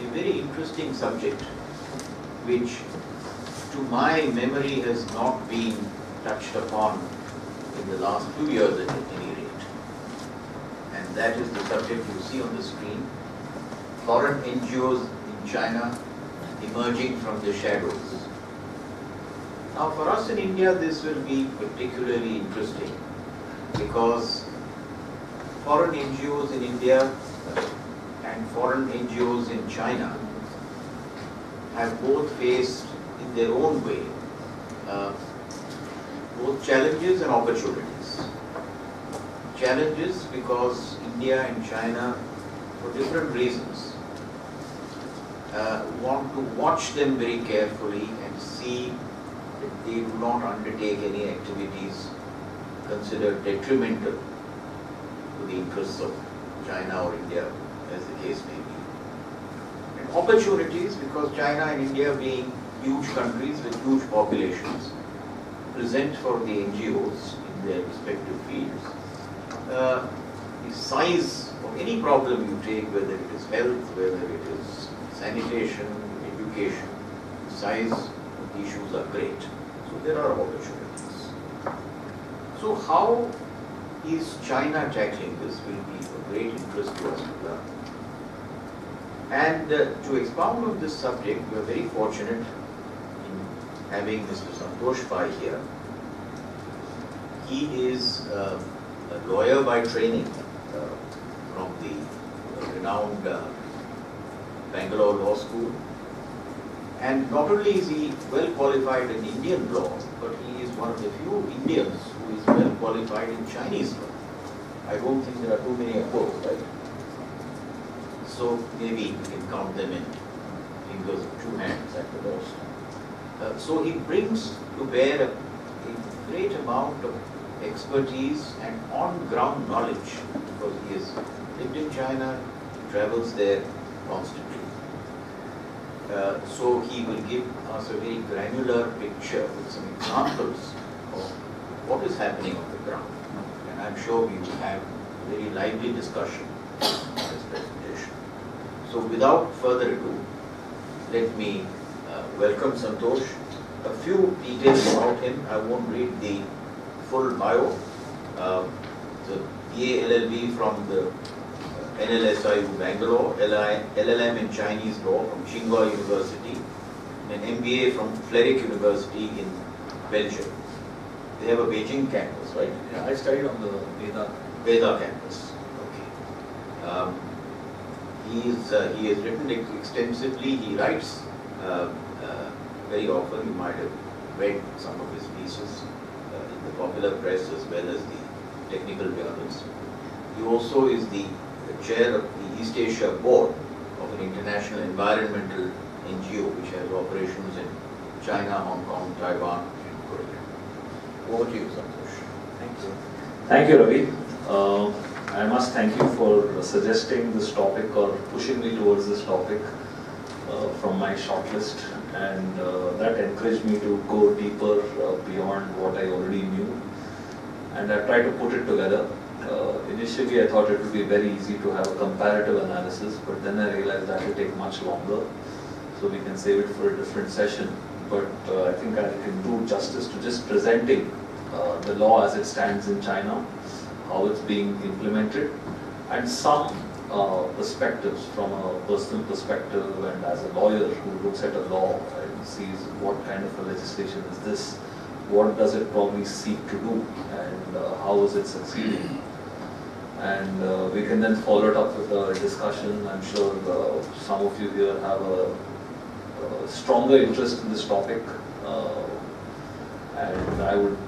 a very interesting subject which to my memory has not been touched upon in the last few years at any rate. And that is the subject you see on the screen, foreign NGOs in China emerging from the shadows. Now for us in India this will be particularly interesting because foreign NGOs in India and foreign NGOs in China have both faced in their own way both challenges and opportunities. Challenges because India and China, for different reasons, want to watch them very carefully and see that they do not undertake any activities considered detrimental to the interests of China or India, as the case may be. And opportunities because China and India, being huge countries with huge populations, present for the NGOs in their respective fields the size of any problem you take, whether it is health, whether it is sanitation, education, the size of the issues are great. So there are opportunities. So how is China tackling this will be of great interest to us to learn. And to expound on this subject, we are very fortunate in having Mr. Santosh Pai here. He is a lawyer by training from the renowned Bangalore Law School. And not only is he well qualified in Indian law, but he is one of the few Indians who is well qualified in Chinese law. I don't think there are too many of those, right? So maybe we can count them in fingers of two hands at the most. So he brings to bear a great amount of expertise and on-ground knowledge because he has lived in China, he travels there constantly. So he will give us a very granular picture with some examples of what is happening on the ground. And I'm sure we will have a very lively discussion on this presentation. So without further ado, let me welcome Santosh. A few details about him. I won't read the full bio. The BA LLB from the NLSIU Bangalore, LLM in Chinese law from Tsinghua University, and an MBA from Frederick University in Belgium. They have a Beijing campus, right? Yeah, I studied on the Veda campus. Okay. He has written extensively. He writes very often. You might have read some of his pieces in the popular press as well as the technical journals. He also is the chair of the East Asia Board of an international environmental NGO which has operations in China, Hong Kong, Taiwan, and Korea. Over to you, Santosh. Thank you. Thank you, Ravi. I must thank you for suggesting this topic or pushing me towards this topic from my shortlist, and that encouraged me to go deeper beyond what I already knew. And I tried to put it together. Initially, I thought it would be very easy to have a comparative analysis, but then I realized that would take much longer. So we can save it for a different session. But I think I can do justice to just presenting the law as it stands in China, how it's being implemented, and some perspectives from a personal perspective and as a lawyer who looks at a law and sees what kind of a legislation is this, what does it probably seek to do, and how is it succeeding. And we can then follow it up with a discussion. I'm sure some of you here have a stronger interest in this topic, and I would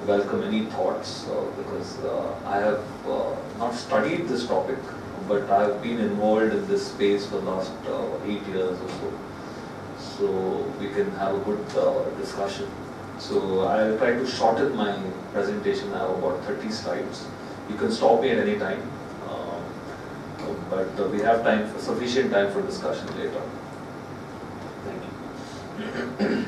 welcome any thoughts because I have not studied this topic, but I have been involved in this space for the last 8 years or so. So we can have a good discussion. So I'll try to shorten my presentation. I have about 30 slides. You can stop me at any time, but we have time for sufficient time for discussion later. Thank you.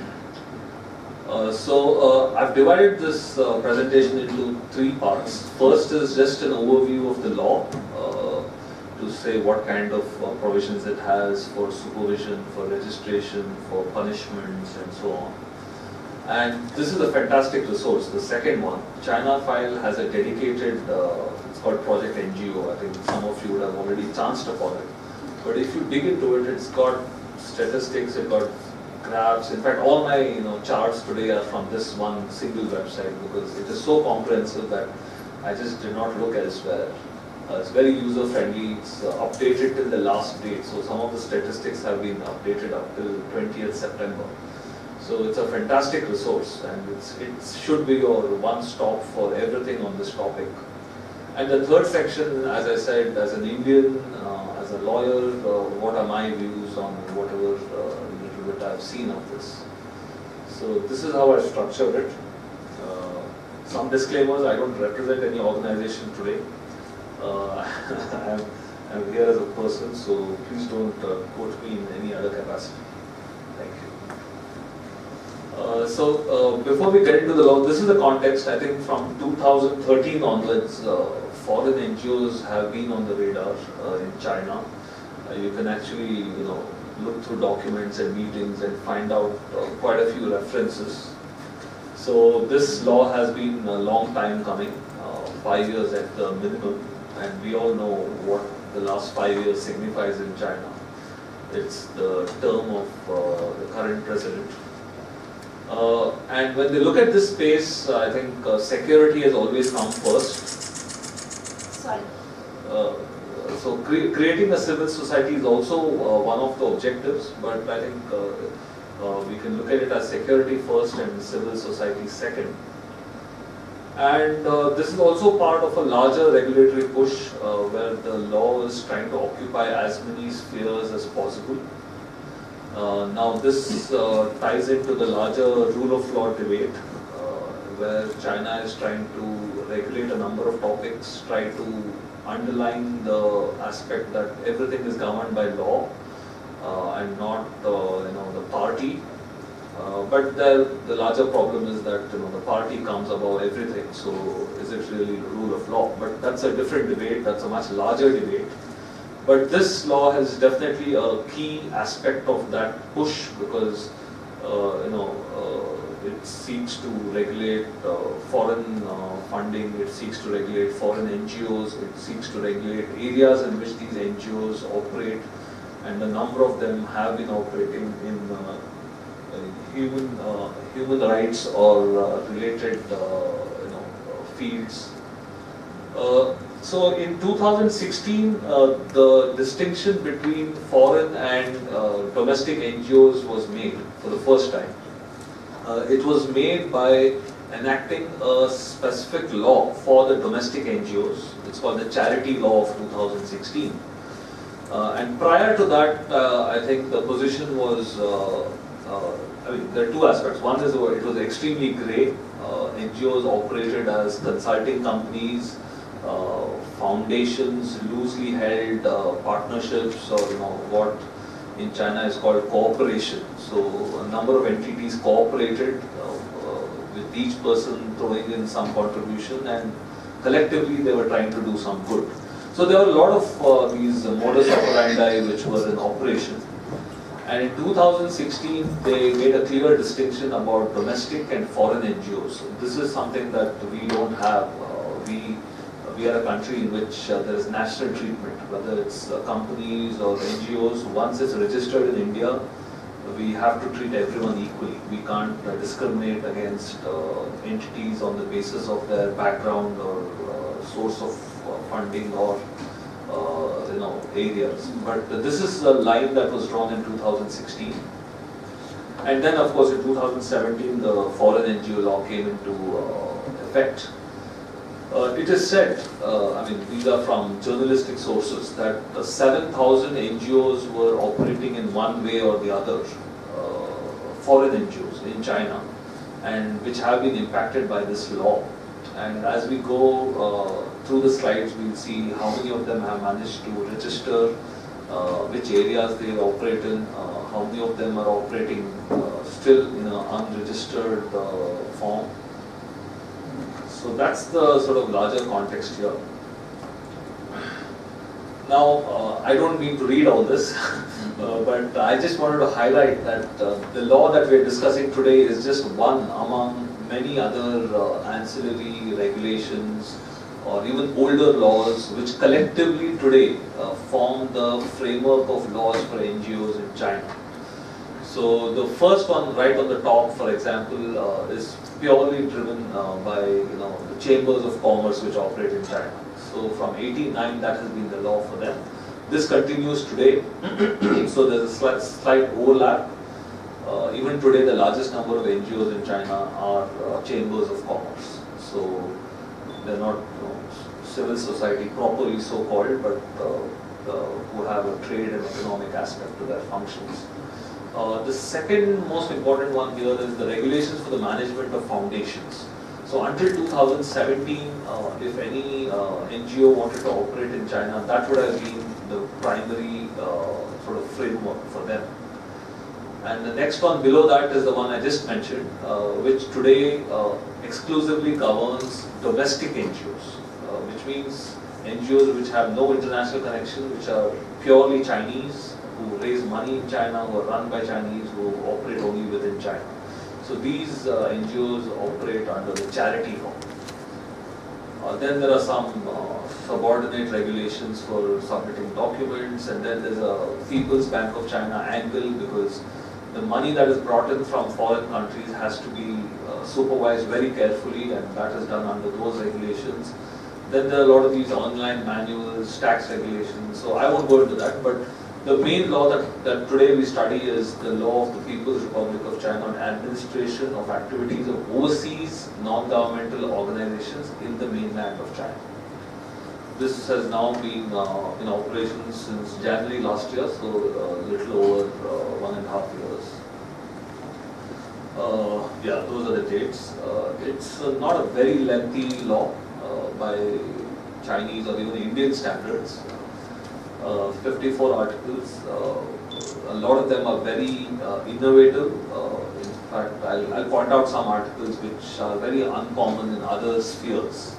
I've divided this presentation into 3 parts. First is just an overview of the law, to say what kind of provisions it has for supervision, for registration, for punishments and so on. And this is a fantastic resource. The second one, China File has a dedicated, it's called Project NGO. I think some of you would have already chanced upon it. But if you dig into it, it's got statistics, it's got graphs. In fact, all my charts today are from this one single website because it is so comprehensive that I just did not look elsewhere. It's very user friendly, it's updated till the last date. So some of the statistics have been updated up till 20th September. So it's a fantastic resource and it should be your one stop for everything on this topic. And the third section, as I said, as an Indian, as a lawyer, what are my views on whatever little bit I've seen of this. So this is how I structured it. Some disclaimers, I don't represent any organization today. I'm here as a person, so please don't quote me in any other capacity. Thank you. Before we get into the law, this is the context. I think from 2013 onwards, foreign NGOs have been on the radar in China. You can actually, look through documents and meetings and find out quite a few references. So this law has been a long time coming, 5 years at the minimum, and we all know what the last 5 years signifies in China. It's the term of the current president. And when they look at this space, I think security has always come first. Sorry. So creating a civil society is also one of the objectives, but I think we can look at it as security first and civil society second. And this is also part of a larger regulatory push where the law is trying to occupy as many spheres as possible. Now this ties into the larger rule of law debate where China is trying to regulate a number of topics, try to underline the aspect that everything is governed by law and not the party. But the larger problem is that the party comes above everything. So is it really the rule of law? But that's a different debate. That's a much larger debate. But this law has definitely a key aspect of that push because it seeks to regulate foreign funding. It seeks to regulate foreign NGOs. It seeks to regulate areas in which these NGOs operate, and a number of them have been operating in human rights or related fields. So in 2016, the distinction between foreign and domestic NGOs was made for the first time. It was made by enacting a specific law for the domestic NGOs. It's called the Charity Law of 2016. And prior to that, I think the position was, there are two aspects. One is it was extremely grey. NGOs operated as consulting companies, foundations, loosely held partnerships, or what in China is called cooperation. So a number of entities cooperated with each person throwing in some contribution, and collectively they were trying to do some good. So there were a lot of these modus operandi which were in operation. And in 2016, they made a clear distinction about domestic and foreign NGOs. This is something that we don't have. We are a country in which there is national treatment, whether it's companies or NGOs. Once it's registered in India, we have to treat everyone equally. We can't discriminate against entities on the basis of their background or source of funding or areas. But this is a line that was drawn in 2016. And then of course in 2017 the Foreign NGO Law came into effect. It is said, these are from journalistic sources, that 7,000 NGOs were operating in one way or the other, foreign NGOs in China, and which have been impacted by this law. And as we go through the slides, we'll see how many of them have managed to register, which areas they operate in, how many of them are operating still in an unregistered form. So that's the sort of larger context here. Now, I don't mean to read all this, but I just wanted to highlight that the law that we're discussing today is just one among many other ancillary regulations or even older laws which collectively today form the framework of laws for NGOs in China. So the first one right on the top, for example, is purely driven by the chambers of commerce which operate in China. So from 1889 that has been the law for them. This continues today. So there's a slight overlap. Even today the largest number of NGOs in China are chambers of commerce. So they're not civil society properly so called, but who have a trade and economic aspect to their functions. The second most important one here is the regulations for the management of foundations. So until 2017, if any NGO wanted to operate in China, that would have been the primary sort of framework for them. And the next one below that is the one I just mentioned, which today exclusively governs domestic NGOs, which means NGOs which have no international connection, which are purely Chinese, who raise money in China, who are run by Chinese, who operate only within China. So these NGOs operate under the charity law. Then there are some subordinate regulations for submitting documents, and then there's a People's Bank of China angle, because the money that is brought in from foreign countries has to be supervised very carefully, and that is done under those regulations. Then there are a lot of these online manuals, tax regulations, so I won't go into that, but the main law that today we study is the law of the People's Republic of China on administration of activities of overseas non-governmental organizations in the mainland of China. This has now been in operation since January last year, so a little over 1.5 years. Yeah, those are the dates. It's not a very lengthy law by Chinese or even Indian standards. 54 articles. A lot of them are very innovative. In fact, I'll point out some articles which are very uncommon in other spheres.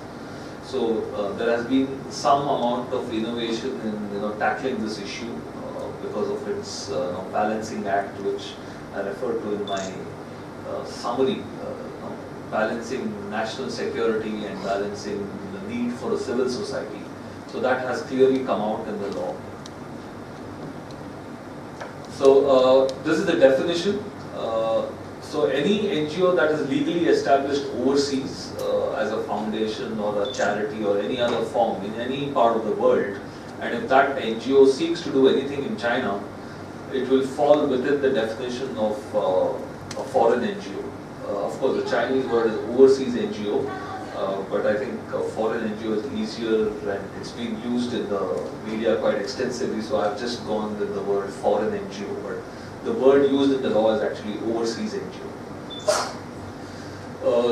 So there has been some amount of innovation in tackling this issue because of its balancing act, which I referred to in my summary. Balancing national security and balancing the need for a civil society. So that has clearly come out in the law. So this is the definition. So any NGO that is legally established overseas as a foundation or a charity or any other form in any part of the world, and if that NGO seeks to do anything in China, it will fall within the definition of a foreign NGO. Of course, the Chinese word is overseas NGO. But I think foreign NGO is easier, and it's been used in the media quite extensively, so I've just gone with the word foreign NGO, but the word used in the law is actually overseas NGO.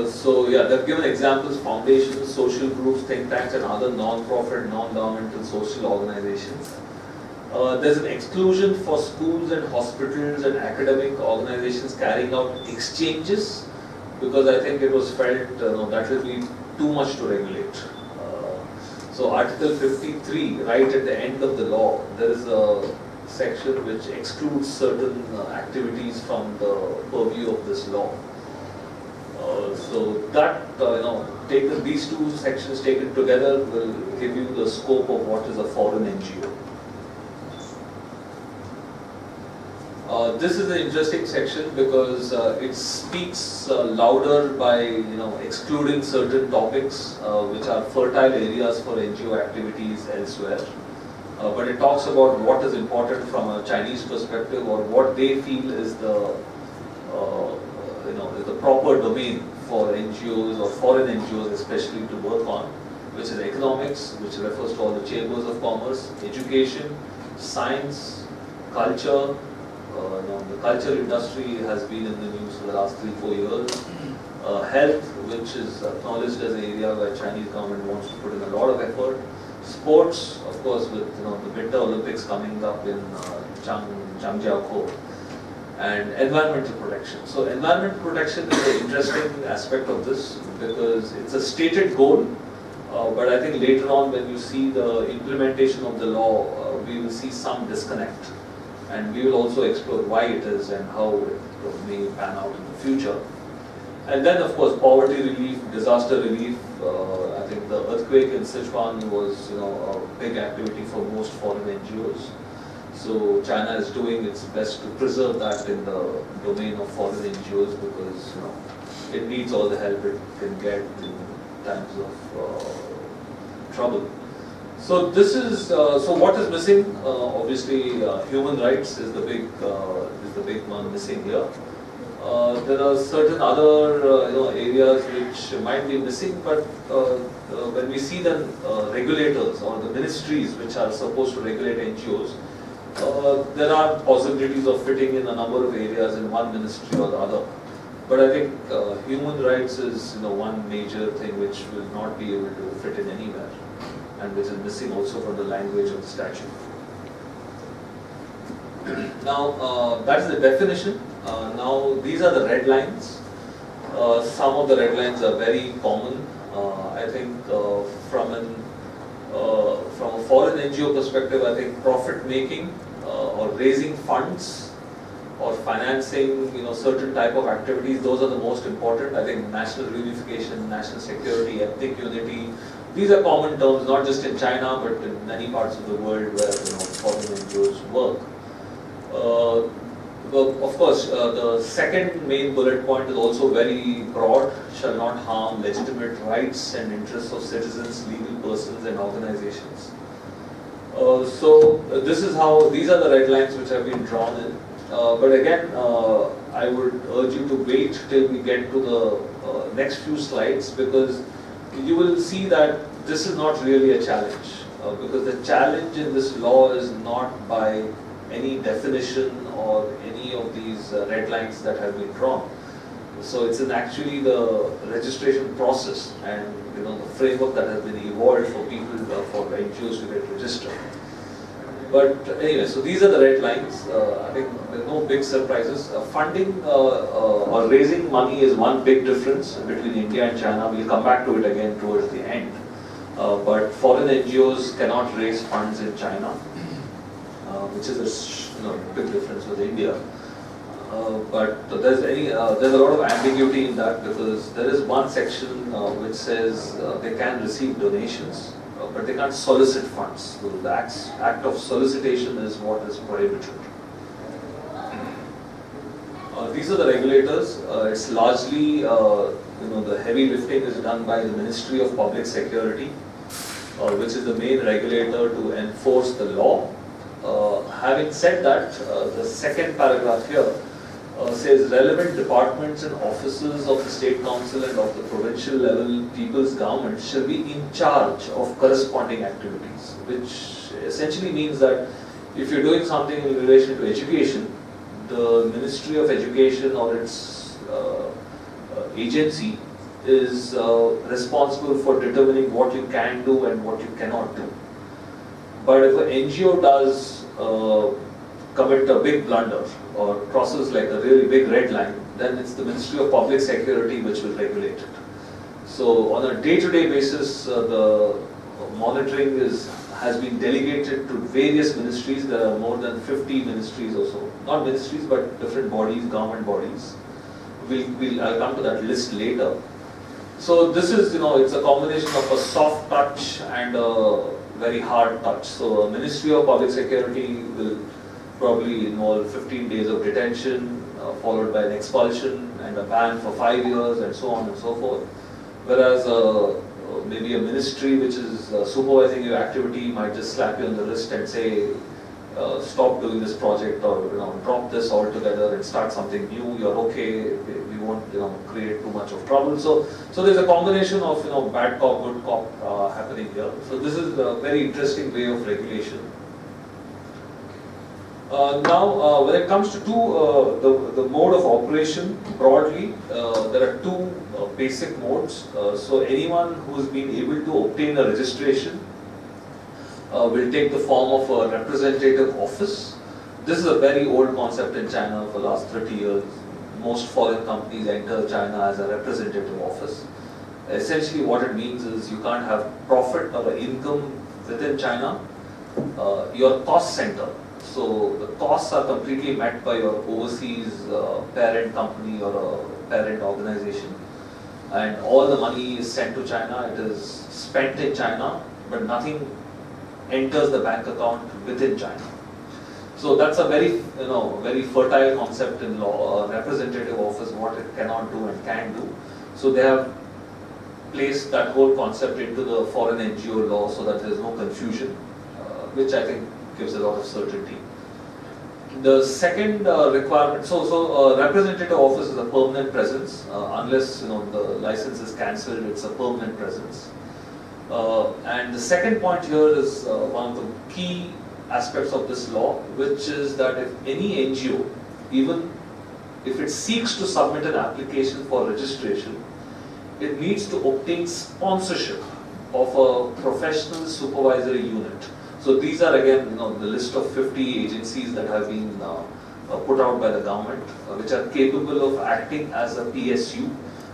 So yeah, they've given examples: foundations, social groups, think tanks, and other non-profit, non-governmental social organizations. There's an exclusion for schools and hospitals and academic organizations carrying out exchanges, because I think it was felt that will be too much to regulate. So Article 53, right at the end of the law, there is a section which excludes certain activities from the purview of this law. So that, taken, these two sections taken together will give you the scope of what is a foreign NGO. This is an interesting section because it speaks louder by excluding certain topics which are fertile areas for NGO activities elsewhere. But it talks about what is important from a Chinese perspective, or what they feel is the is the proper domain for NGOs or foreign NGOs especially to work on, which is economics, which refers to all the chambers of commerce, education, science, culture. The cultural industry has been in the news for the last 3-4 years. Health, which is acknowledged as an area where Chinese government wants to put in a lot of effort. Sports, of course, with the Winter Olympics coming up in Zhangjiakou. And environmental protection. So environmental protection is an interesting aspect of this because it's a stated goal But I think later on when you see the implementation of the law, we will see some disconnect. And we will also explore why it is and how it may pan out in the future. And then of course poverty relief, disaster relief. I think the earthquake in Sichuan was a big activity for most foreign NGOs. So China is doing its best to preserve that in the domain of foreign NGOs because it needs all the help it can get in times of trouble. So this is so what is missing? Obviously, human rights is the big one missing here. There are certain other areas which might be missing, but when we see the regulators or the ministries which are supposed to regulate NGOs, there are possibilities of fitting in a number of areas in one ministry or the other. But I think human rights is one major thing which will not be able to fit in anywhere, and which is missing also from the language of the statute. Now that's the definition. Now these are the red lines. Some of the red lines are very common. I think from a foreign NGO perspective, I think profit making or raising funds or financing certain type of activities, those are the most important. I think national reunification, national security, ethnic unity, these are common terms not just in China but in many parts of the world where foreign NGOs work. Of course, the second main bullet point is also very broad, shall not harm legitimate rights and interests of citizens, legal persons and organizations. So this is how, these are the red lines which have been drawn in. But again, I would urge you to wait till we get to the next few slides, because you will see that this is not really a challenge. Because the challenge in this law is not by any definition or any of these red lines that have been drawn. So it's actually the registration process and the framework that has been evolved for people, for NGOs to get registered. But anyway, so these are the red lines. I think there are no big surprises. Funding or raising money is one big difference between India and China. We'll come back to it again towards the end. But foreign NGOs cannot raise funds in China, which is a big difference with India. But there's a lot of ambiguity in that, because there is one section which says they can receive donations, but they can't solicit funds. So the act of solicitation is what is prohibited. These are the regulators. It's largely, the heavy lifting is done by the Ministry of Public Security, which is the main regulator to enforce the law. Having said that, the second paragraph here says relevant departments and offices of the State Council and of the provincial level people's government shall be in charge of corresponding activities, which essentially means that if you're doing something in relation to education, the Ministry of Education or its agency is responsible for determining what you can do and what you cannot do. But if an NGO does commit a big blunder or crosses like a really big red line, then it's the Ministry of Public Security which will regulate it. So on a day-to-day basis, the monitoring has been delegated to various ministries. There are more than 50 ministries or so. Not ministries, but different bodies, government bodies. I'll come to that list later. So this is, it's a combination of a soft touch and a very hard touch. So Ministry of Public Security will probably involve 15 days of detention, followed by an expulsion and a ban for 5 years and so on and so forth. Whereas maybe a ministry which is supervising your activity might just slap you on the wrist and say, stop doing this project, or drop this altogether and start something new. You're okay. We won't create too much of trouble. So there's a combination of bad cop, good cop happening here. So this is a very interesting way of regulation. Now, when it comes to the mode of operation broadly, there are two basic modes. So anyone who has been able to obtain a registration will take the form of a representative office. This is a very old concept in China for the last 30 years. Most foreign companies enter China as a representative office. Essentially what it means is you can't have profit or income within China, your cost center. So the costs are completely met by your overseas parent company or a parent organization, and all the money is sent to China, it is spent in China, but nothing enters the bank account within China. So that's a very, very fertile concept in law. A representative office, what it cannot do and can do. So they have placed that whole concept into the foreign NGO law so that there is no confusion, which I think gives a lot of certainty. The second requirement, so representative office is a permanent presence, unless the license is cancelled, it's a permanent presence. And the second point here is one of the key aspects of this law, which is that if any NGO, even if it seeks to submit an application for registration, it needs to obtain sponsorship of a professional supervisory unit. So these are again, the list of 50 agencies that have been put out by the government, which are capable of acting as a PSU.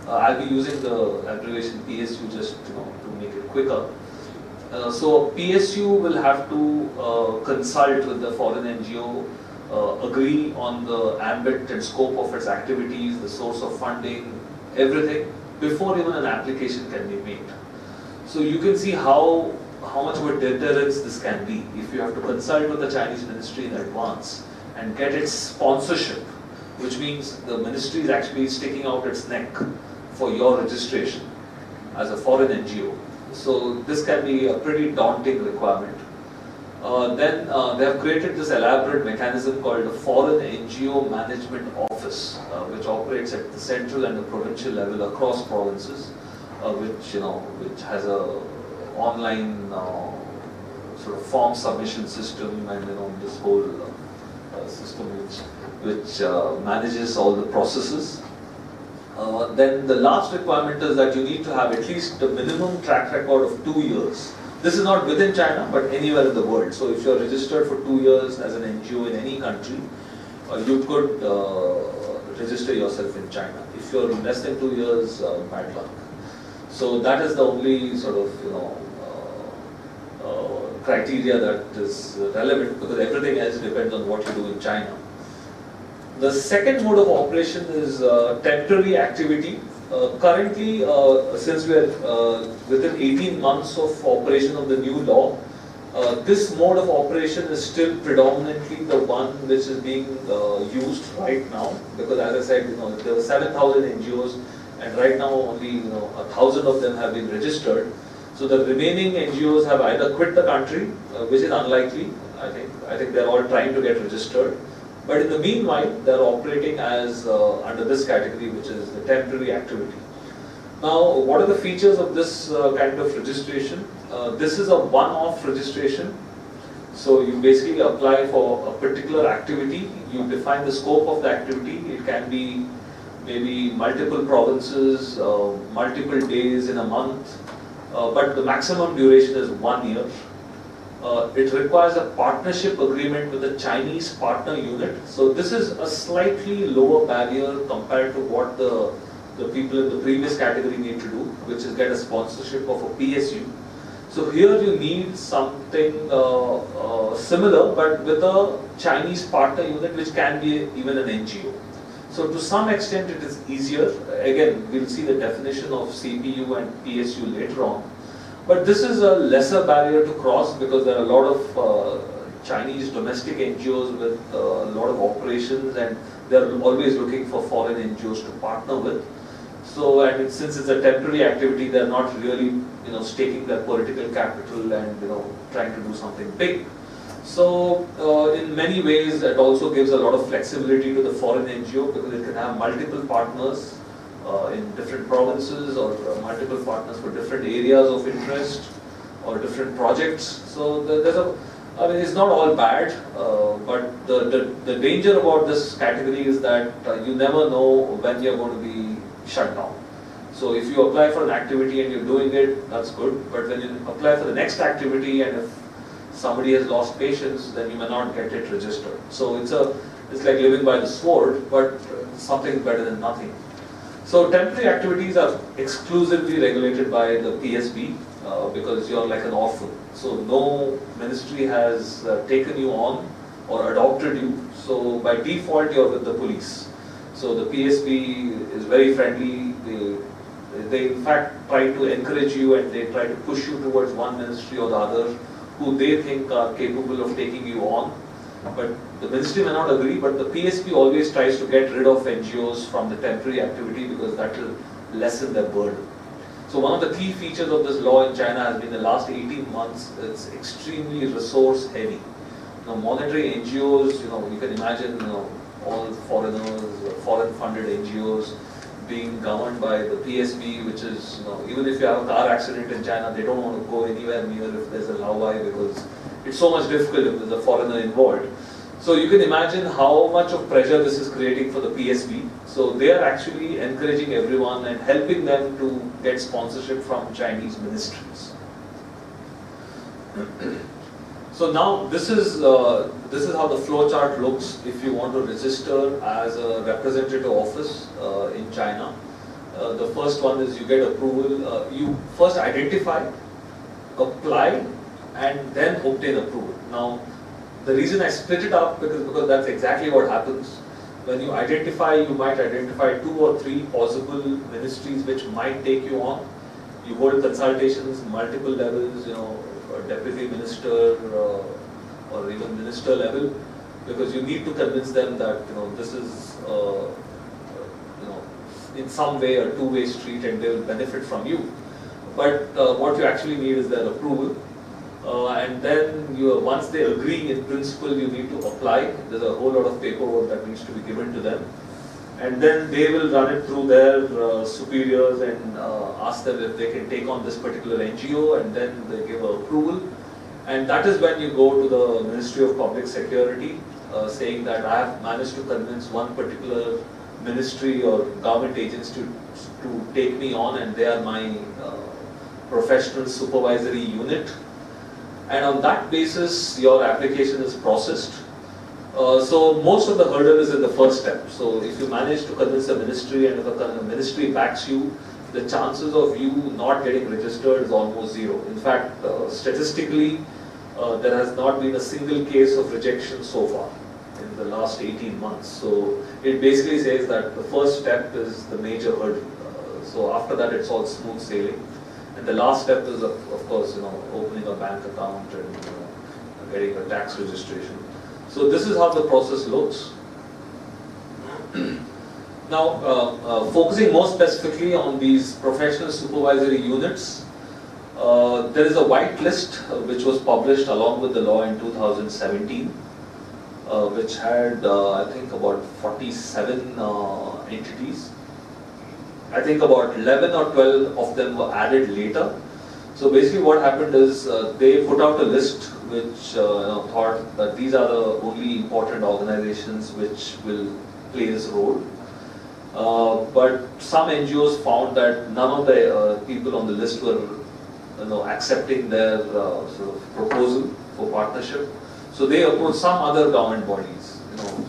I'll be using the abbreviation PSU just to make it quicker. So PSU will have to consult with the foreign NGO, agree on the ambit and scope of its activities, the source of funding, everything, before even an application can be made. So you can see how much of a deterrence this can be if you have to consult with the Chinese ministry in advance and get its sponsorship, which means the ministry is actually sticking out its neck for your registration as a foreign NGO. So this can be a pretty daunting requirement. Then they have created this elaborate mechanism called the Foreign NGO Management Office, which operates at the central and the provincial level across provinces, which has a online sort of form submission system, and this whole system which manages all the processes. Then the last requirement is that you need to have at least a minimum track record of 2 years. This is not within China, but anywhere in the world. So if you are registered for 2 years as an NGO in any country, you could register yourself in China. If you are less than 2 years, bad luck. So that is the only sort of criteria that is relevant, because everything else depends on what you do in China. The second mode of operation is temporary activity. Currently, since we are within 18 months of operation of the new law, this mode of operation is still predominantly the one which is being used right now, because as I said, there were 7,000 NGOs, and right now only 1,000 of them have been registered. So the remaining NGOs have either quit the country, which is unlikely. I think they're all trying to get registered. But in the meanwhile, they're operating as under this category, which is the temporary activity. Now, what are the features of this kind of registration? This is a one-off registration. So you basically apply for a particular activity, you define the scope of the activity. It can be maybe multiple provinces, multiple days in a month, but the maximum duration is 1 year. It requires a partnership agreement with the Chinese partner unit. So this is a slightly lower barrier compared to what the people in the previous category need to do, which is get a sponsorship of a PSU. So here you need something similar, but with a Chinese partner unit, which can be even an NGO. So to some extent it is easier. Again, we'll see the definition of CPU and PSU later on. But this is a lesser barrier to cross, because there are a lot of Chinese domestic NGOs with a lot of operations, and they're always looking for foreign NGOs to partner with. So, and since it's a temporary activity, they're not really, staking their political capital and, trying to do something big. So, in many ways, it also gives a lot of flexibility to the foreign NGO, because it can have multiple partners in different provinces, or multiple partners for different areas of interest or different projects. So there's it's not all bad, but the danger about this category is that you never know when you're going to be shut down. So if you apply for an activity and you're doing it, that's good, but when you apply for the next activity and if somebody has lost patience, then you may not get it registered. So it's like living by the sword, but something better than nothing. So temporary activities are exclusively regulated by the PSB because you're like an orphan. So no ministry has taken you on or adopted you. So by default you're with the police. So the PSB is very friendly. They in fact try to encourage you and they try to push you towards one ministry or the other who they think are capable of taking you on. But the ministry may not agree, but the PSP always tries to get rid of NGOs from the temporary activity because that will lessen their burden. So one of the key features of this law in China has been the last 18 months, it's extremely resource heavy. Monetary NGOs, you can imagine, all foreigners, foreign funded NGOs being governed by the PSB, which is, even if you have a car accident in China, they don't want to go anywhere near if there's a Laowai because it's so much difficult if there's a foreigner involved. So you can imagine how much of pressure this is creating for the PSB. So they are actually encouraging everyone and helping them to get sponsorship from Chinese ministries. So now this is how the flow chart looks if you want to register as a representative office in China. The first one is you get approval. You first identify, apply, and then obtain approval. Now, the reason I split it up because that's exactly what happens. When you identify, you might identify 2 or 3 possible ministries which might take you on. You hold consultations, multiple levels, deputy minister or even minister level, because you need to convince them that this is in some way a two-way street and they will benefit from you. But what you actually need is their approval. And then once they agree in principle, you need to apply. There's a whole lot of paperwork that needs to be given to them. And then they will run it through their superiors and ask them if they can take on this particular NGO, and then they give approval. And that is when you go to the Ministry of Public Security saying that I have managed to convince one particular ministry or government agency to take me on, and they are my professional supervisory unit. And on that basis, your application is processed. So most of the hurdle is in the first step. So if you manage to convince a ministry and if a ministry backs you, the chances of you not getting registered is almost zero. In fact, statistically, there has not been a single case of rejection so far in the last 18 months. So it basically says that the first step is the major hurdle. So after that, it's all smooth sailing. And the last step is, of course, opening a bank account and getting a tax registration. So this is how the process looks. Now, focusing more specifically on these professional supervisory units, there is a white list which was published along with the law in 2017, which had, I think, about 47 entities. I think about 11 or 12 of them were added later. So basically what happened is they put out a list which thought that these are the only important organizations which will play this role. But some NGOs found that none of the people on the list were accepting their sort of proposal for partnership. So they approached some other government bodies,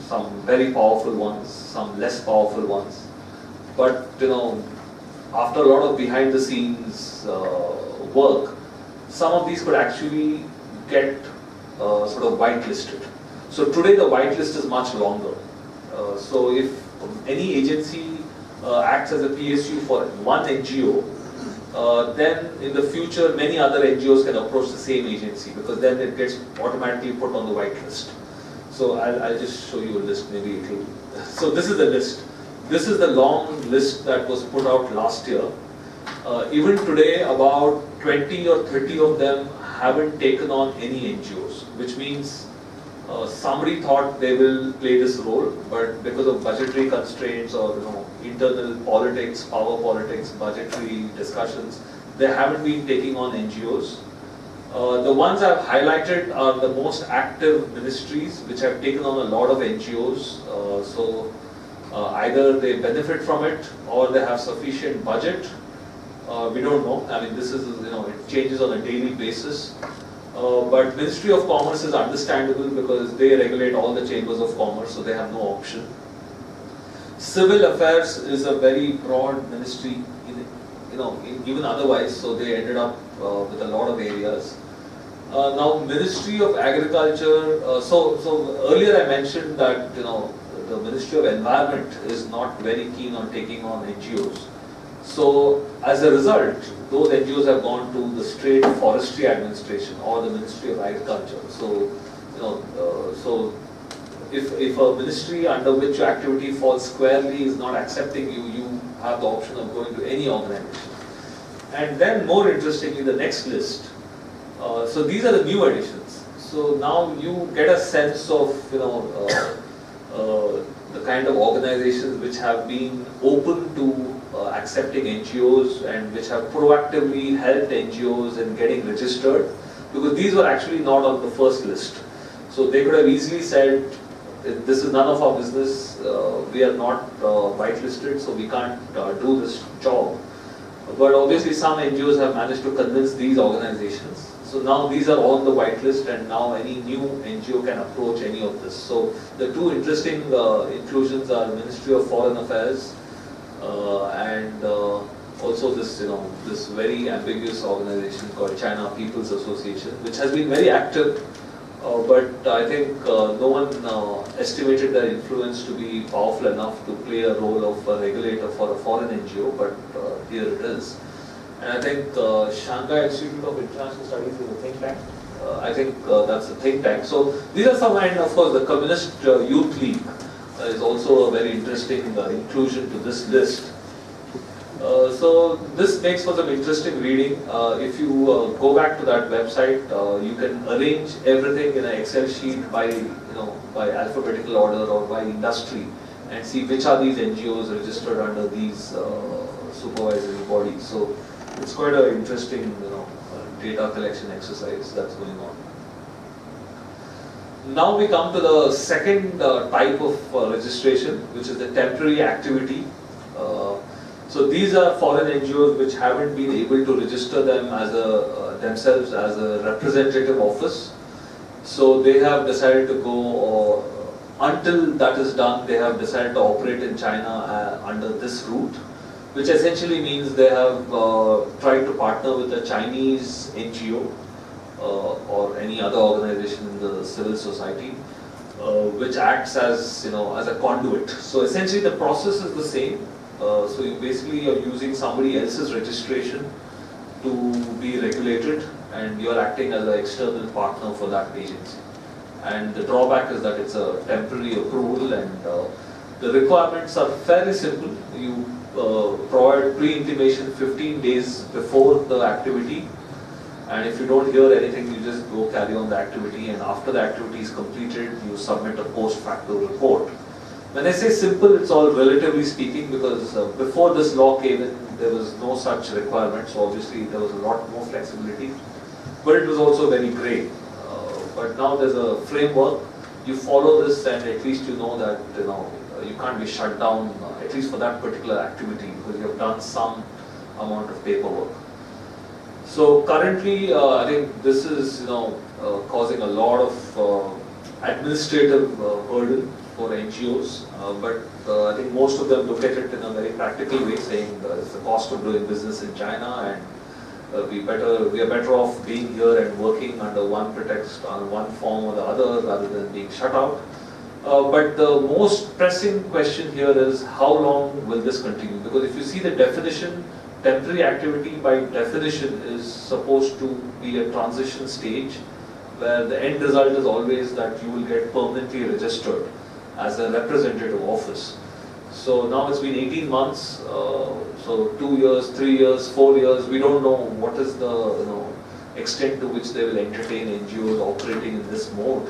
some very powerful ones, some less powerful ones. But after a lot of behind the scenes work, some of these could actually get sort of whitelisted. So today the whitelist is much longer. So if any agency acts as a PSU for one NGO, then in the future many other NGOs can approach the same agency because then it gets automatically put on the whitelist. So I'll just show you a list, maybe it will. So this is the list. This is the long list that was put out last year. Even today, about 20 or 30 of them haven't taken on any NGOs, which means somebody thought they will play this role, but because of budgetary constraints or internal politics, power politics, budgetary discussions, they haven't been taking on NGOs. The ones I've highlighted are the most active ministries which have taken on a lot of NGOs. Either they benefit from it or they have sufficient budget. We don't know. I mean, this is, it changes on a daily basis. But Ministry of Commerce is understandable because they regulate all the chambers of commerce, so they have no option. Civil affairs is a very broad ministry, given otherwise, so they ended up with a lot of areas. Now, Ministry of Agriculture, so earlier I mentioned that, the Ministry of Environment is not very keen on taking on NGOs. So, as a result, those NGOs have gone to the State Forestry Administration or the Ministry of Agriculture. So, so if a ministry under which your activity falls squarely is not accepting you, you have the option of going to any organization. And then, more interestingly, the next list. So these are the new additions. So now you get a sense of, the kind of organizations which have been open to accepting NGOs and which have proactively helped NGOs in getting registered, because these were actually not on the first list. So they could have easily said, this is none of our business, we are not whitelisted, so we can't do this job. But obviously some NGOs have managed to convince these organizations. So now these are on the whitelist, and now any new NGO can approach any of this. So the two interesting inclusions are Ministry of Foreign Affairs and also this, this very ambiguous organization called China People's Association, which has been very active. But I think no one estimated their influence to be powerful enough to play a role of a regulator for a foreign NGO, but here it is. And I think Shanghai Institute of International Studies is a think tank. I think that's a think tank. So these are some, and of course the Communist Youth League is also a very interesting inclusion to this list. So this makes for some interesting reading. If you go back to that website, you can arrange everything in an Excel sheet by, by alphabetical order or by industry, and see which are these NGOs registered under these supervisory bodies. So it's quite an interesting, data collection exercise that's going on. Now we come to the second type of registration, which is the temporary activity. So these are foreign NGOs which haven't been able to register them as themselves as a representative office. So they have decided to go, until that is done, they have decided to operate in China under this route, which essentially means they have tried to partner with a Chinese NGO or any other organization in the civil society, which acts as, as a conduit. So essentially the process is the same. So you basically are using somebody else's registration to be regulated, and you're acting as an external partner for that agency. And the drawback is that it's a temporary approval, and the requirements are fairly simple. You provide pre-intimation 15 days before the activity, and if you don't hear anything, you just go carry on the activity, and after the activity is completed, you submit a post-facto report. When I say simple, it's all relatively speaking, because before this law came in, there was no such requirement, so obviously there was a lot more flexibility, but it was also very grey. But now there's a framework, you follow this, and at least you know that you can't be shut down, at least for that particular activity, because you have done some amount of paperwork. So currently, I think this is causing a lot of administrative burden for NGOs, but I think most of them look at it in a very practical way, saying it's the cost of doing business in China, and we are better off being here and working under one pretext, on one form or the other, rather than being shut out. But the most pressing question here is, how long will this continue? Because if you see the definition, temporary activity by definition is supposed to be a transition stage, where the end result is always that you will get permanently registered as a representative office. So now it's been 18 months, so 2 years, 3 years, 4 years, we don't know what is the extent to which they will entertain NGOs operating in this mode.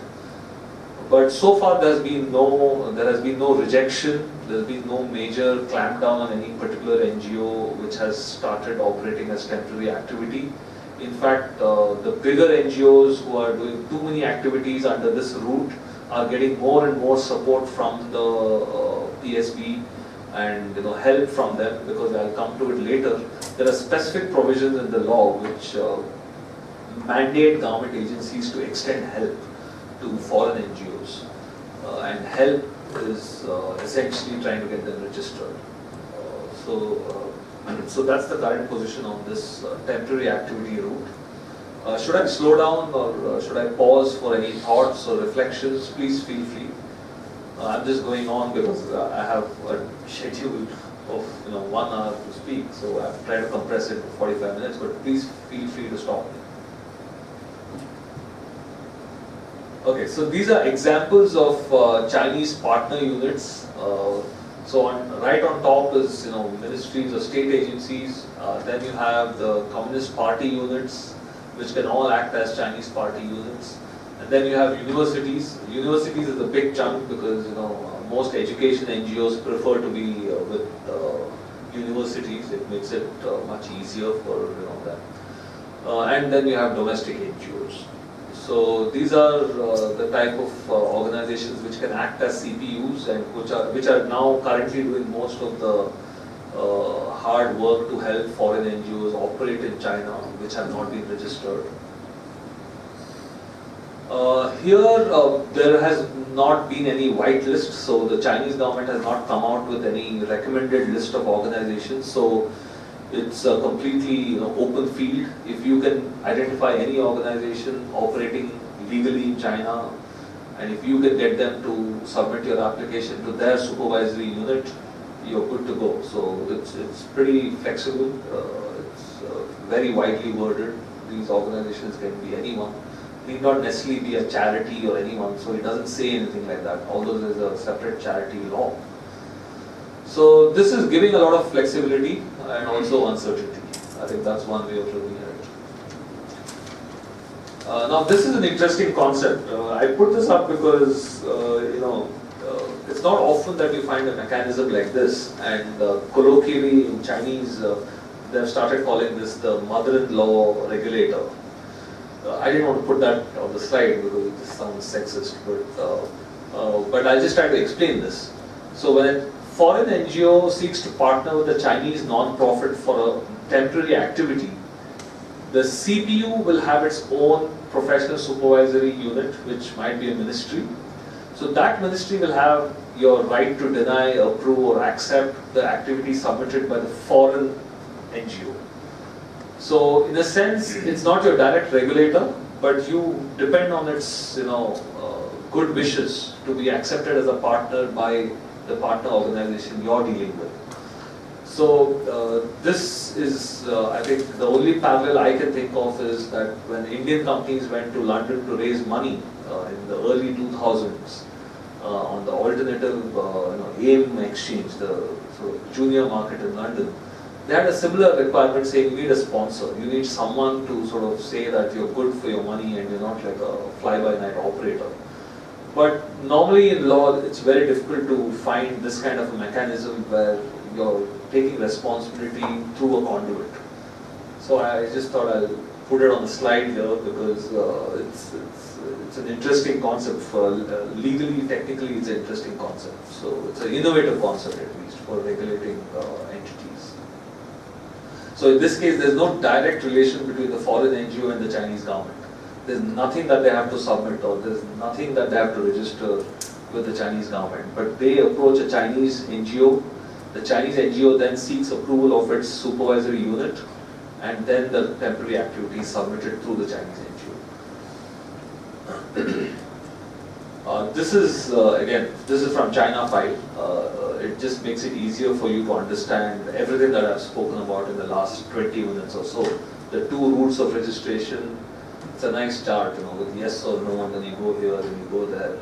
But so far there has been no rejection, there has been no major clampdown on any particular NGO which has started operating as temporary activity. In fact, the bigger NGOs who are doing too many activities under this route are getting more and more support from the PSB and help from them, because I'll come to it later. There are specific provisions in the law which mandate government agencies to extend help to foreign NGOs and help is essentially trying to get them registered. So that's the current position on this temporary activity route. Should I slow down or should I pause for any thoughts or reflections? Please feel free. I'm just going on because I have a schedule of 1 hour to speak, so I've tried to compress it to 45 minutes, but please feel free to stop me. Okay, so these are examples of Chinese partner units. So right on top is ministries or state agencies. Then you have the Communist Party units, which can all act as Chinese party units. And then you have universities. Universities is a big chunk because most education NGOs prefer to be with universities. It makes it much easier for them. And then you have domestic NGOs. So these are the type of organizations which can act as CPUs and which are now currently doing most of the hard work to help foreign NGOs operate in China, which have not been registered. Here there has not been any white list, so the Chinese government has not come out with any recommended list of organizations. So it's a completely open field. If you can identify any organization operating legally in China, and if you can get them to submit your application to their supervisory unit, you're good to go. So it's pretty flexible. It's very widely worded. These organizations can be anyone. Need not necessarily be a charity or anyone. So it doesn't say anything like that. Although there's a separate charity law. So this is giving a lot of flexibility and also uncertainty. I think that's one way of looking at it. Now this is an interesting concept. I put this up because it's not often that you find a mechanism like this, and colloquially in Chinese they've started calling this the mother-in-law regulator. I didn't want to put that on the slide because it just sounds sexist, but I'll just try to explain this. So when a foreign NGO seeks to partner with a Chinese non-profit for a temporary activity, the CPU will have its own professional supervisory unit, which might be a ministry. So that ministry will have your right to deny, approve or accept the activity submitted by the foreign NGO. So in a sense, it's not your direct regulator, but you depend on its good wishes to be accepted as a partner by the partner organization you're dealing with. So this is, I think, the only parallel I can think of is that when Indian companies went to London to raise money in the early 2000s on the alternative AIM exchange, the sort of junior market in London, they had a similar requirement saying you need a sponsor, you need someone to sort of say that you're good for your money and you're not like a fly-by-night operator. But normally in law, it's very difficult to find this kind of a mechanism where you're taking responsibility through a conduit. So I just thought I'll put it on the slide here because it's an interesting concept. For legally, technically, it's an interesting concept. So it's an innovative concept at least for regulating entities. So in this case, there's no direct relation between the foreign NGO and the Chinese government. There's nothing that they have to submit or there's nothing that they have to register with the Chinese government. But they approach a Chinese NGO, the Chinese NGO then seeks approval of its supervisory unit, and then the temporary activity is submitted through the Chinese NGO. This is, again, this is from China file. It just makes it easier for you to understand everything that I've spoken about in the last 20 minutes or so. The two routes of registration. It's a nice chart, with yes or no, and then you go here and you go there.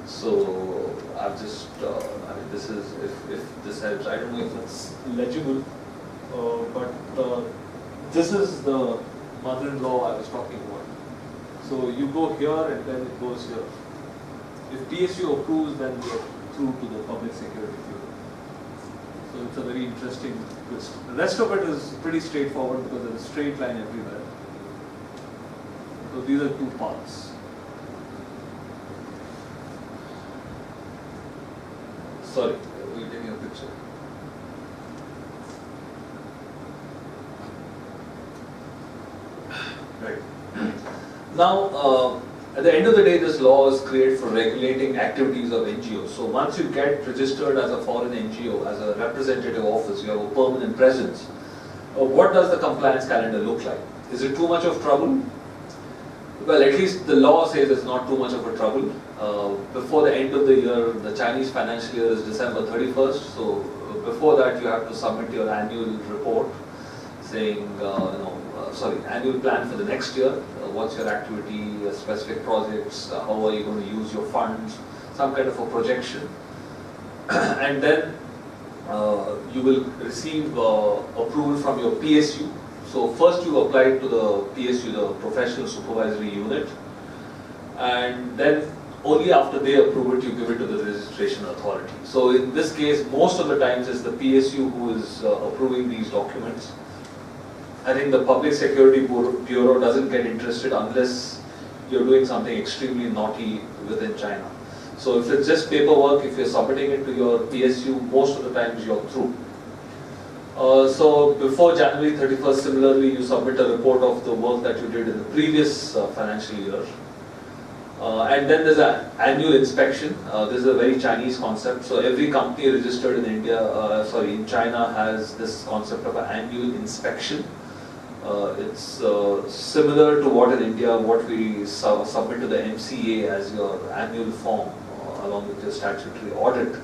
So I've just, this is, if this helps, I don't know if it's legible, but this is the mother-in-law I was talking about. So you go here and then it goes here. If PSU approves, then you're through to the public security field. So it's a very interesting twist. The rest of it is pretty straightforward because there's a straight line everywhere. So these are two paths. Sorry, we're taking a picture. Right. Now, At the end of the day, this law is created for regulating activities of NGOs. So once you get registered as a foreign NGO, as a representative office, you have a permanent presence, what does the compliance calendar look like? Is it too much of trouble? Well, at least the law says it's not too much of a trouble. Before the end of the year, the Chinese financial year is December 31st, so before that you have to submit your annual report saying, annual plan for the next year. What's your activity, specific projects, how are you going to use your funds, some kind of a projection. And then you will receive approval from your PSU. So first you apply to the PSU, the Professional Supervisory Unit, and then only after they approve it, you give it to the registration authority. So in this case, most of the times it's the PSU who is approving these documents. I think the Public Security Bureau doesn't get interested unless you're doing something extremely naughty within China. So if it's just paperwork, if you're submitting it to your PSU, most of the times you're through. So before January 31st, similarly, you submit a report of the work that you did in the previous financial year. And then there's an annual inspection. This is a very Chinese concept. So every company registered in in China has this concept of an annual inspection. It's similar to what in India, what we submit to the MCA as your annual form, along with your statutory audit.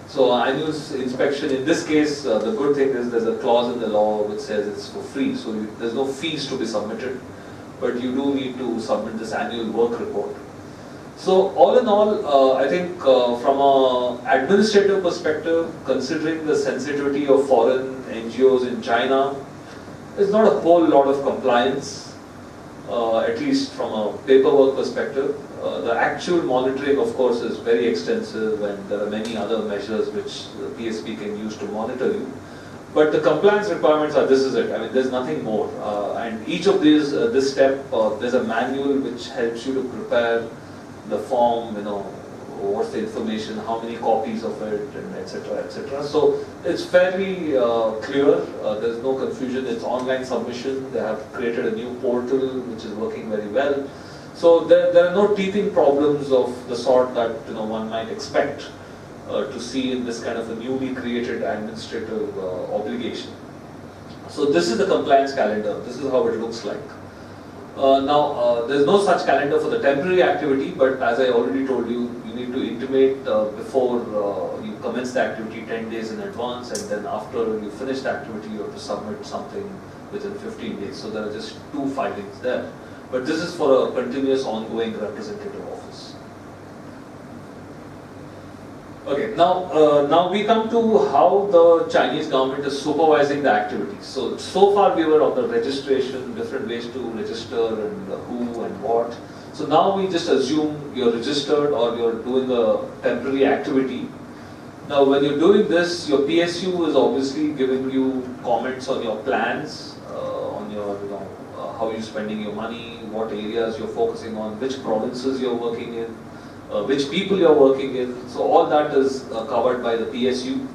So annual inspection, in this case, the good thing is there's a clause in the law which says it's for free. So there's no fees to be submitted, but you do need to submit this annual work report. So all in all, I think from an administrative perspective, considering the sensitivity of foreign NGOs in China, there's not a whole lot of compliance, at least from a paperwork perspective. The actual monitoring, of course, is very extensive, and there are many other measures which the PSP can use to monitor you. But the compliance requirements are, this is it. I mean, there's nothing more. And each of these, this step, there's a manual which helps you to prepare the form, what's the information, how many copies of it, and etc., etc. So it's fairly clear. There's no confusion. It's online submission. They have created a new portal which is working very well. So there are no teething problems of the sort that one might expect to see in this kind of a newly created administrative obligation. So this is the compliance calendar. This is how it looks like. Now, there's no such calendar for the temporary activity, but as I already told you, you need to intimate before you commence the activity 10 days in advance, and then after you finish the activity, you have to submit something within 15 days. So there are just 2 filings there. But this is for a continuous ongoing representative office. Okay, now we come to how the Chinese government is supervising the activities. So far we were on the registration, different ways to register and who and what. So now we just assume you're registered or you're doing a temporary activity. Now when you're doing this, your PSU is obviously giving you comments on your plans, on your how you're spending your money, what areas you're focusing on, which provinces you're working in, which people you're working in. So all that is covered by the PSU.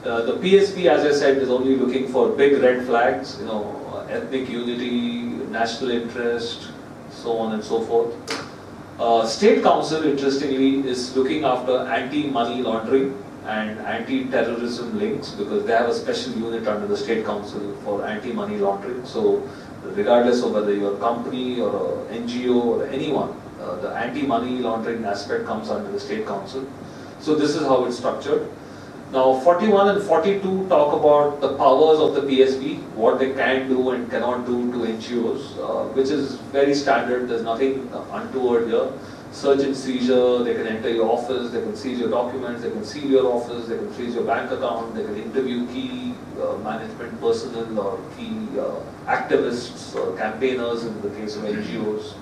The PSP, as I said, is only looking for big red flags, ethnic unity, national interest, so on and so forth. State Council, interestingly, is looking after anti-money laundering and anti-terrorism links, because they have a special unit under the State Council for anti-money laundering. So regardless of whether you're a company or an NGO or anyone, the anti-money laundering aspect comes under the State Council. So this is how it's structured. Now 41 and 42 talk about the powers of the PSB, what they can do and cannot do to NGOs, which is very standard. There's nothing untoward here. Search and seizure, they can enter your office, they can seize your documents, they can seal your office, they can freeze your bank account, they can interview key management personnel or key activists or campaigners in the case of NGOs.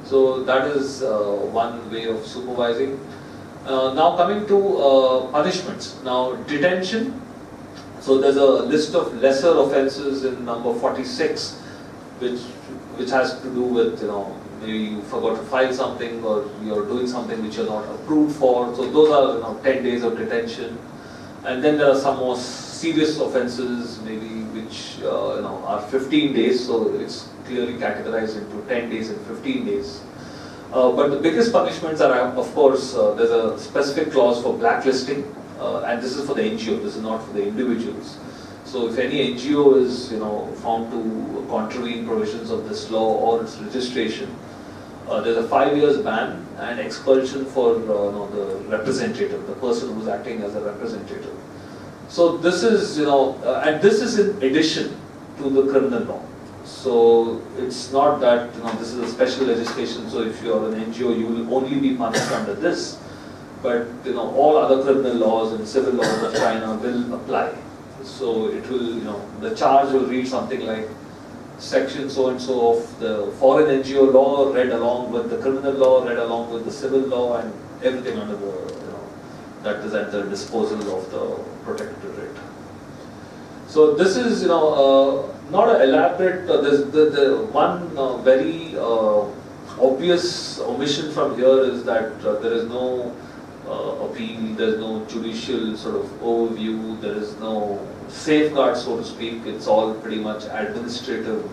So that is one way of supervising. Now coming to punishments. Now detention. So there's a list of lesser offences in number 46, which has to do with maybe you forgot to file something or you're doing something which you're not approved for. So those are 10 days of detention. And then there are some more serious offences, maybe which are 15 days. So it's clearly categorized into 10 days and 15 days. But the biggest punishments are, of course, there's a specific clause for blacklisting, and this is for the NGO, this is not for the individuals. So if any NGO is, found to contravene provisions of this law or its registration, there's a 5 years ban and expulsion for the representative, the person who's acting as a representative. So this is, and this is in addition to the criminal law. So it's not that this is a special legislation. So if you are an NGO, you will only be punished under this. But all other criminal laws and civil laws of China will apply. So it will, the charge will read something like section so and so of the foreign NGO law read along with the criminal law, read along with the civil law, and everything under the that is at the disposal of the protectorate. So this is not an elaborate. The one very obvious omission from here is that there is no appeal, there is no judicial sort of overview, there is no safeguard, so to speak. It's all pretty much administrative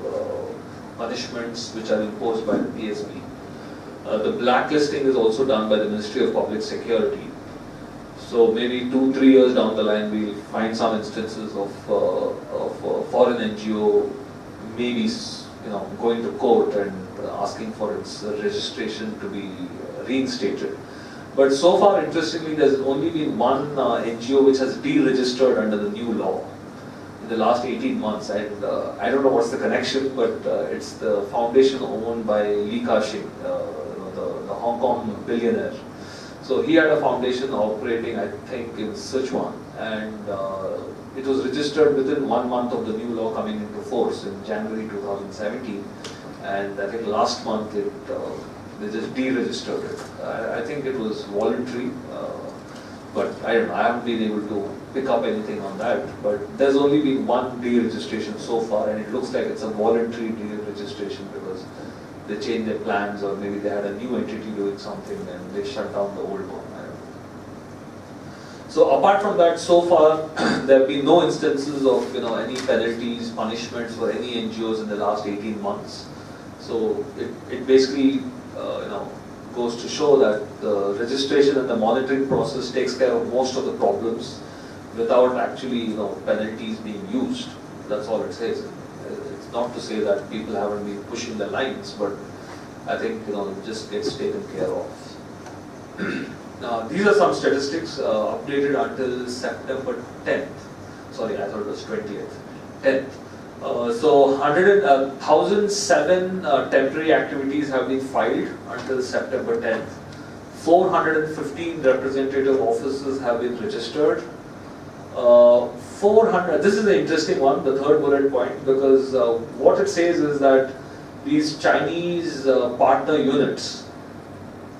punishments which are imposed by the PSB. The blacklisting is also done by the Ministry of Public Security. So maybe 2-3 years down the line, we'll find some instances of foreign NGO maybe going to court and asking for its registration to be reinstated. But so far, interestingly, there's only been one NGO which has deregistered under the new law in the last 18 months. And I don't know what's the connection, but it's the foundation owned by Li Ka-shing, the Hong Kong billionaire. So he had a foundation operating, I think, in Sichuan, and it was registered within 1 month of the new law coming into force in January 2017. And I think last month they just deregistered it. I think it was voluntary, but I don't know, I haven't been able to pick up anything on that. But there's only been one deregistration so far, and it looks like it's a voluntary deregistration because they changed their plans, or maybe they had a new entity doing something and they shut down the old one. I don't know. So apart from that, so far there have been no instances of any penalties, punishments for any NGOs in the last 18 months. So it basically goes to show that the registration and the monitoring process takes care of most of the problems without actually penalties being used. That's all it says. It's not to say that people haven't been pushing the lines, but I think it just gets taken care of. Now these are some statistics updated until September 10th. Sorry, I thought it was 20th. 10th. So 1,007 temporary activities have been filed until September 10th. 415 representative offices have been registered. 400, this is the interesting one, the third bullet point, because what it says is that these Chinese partner units,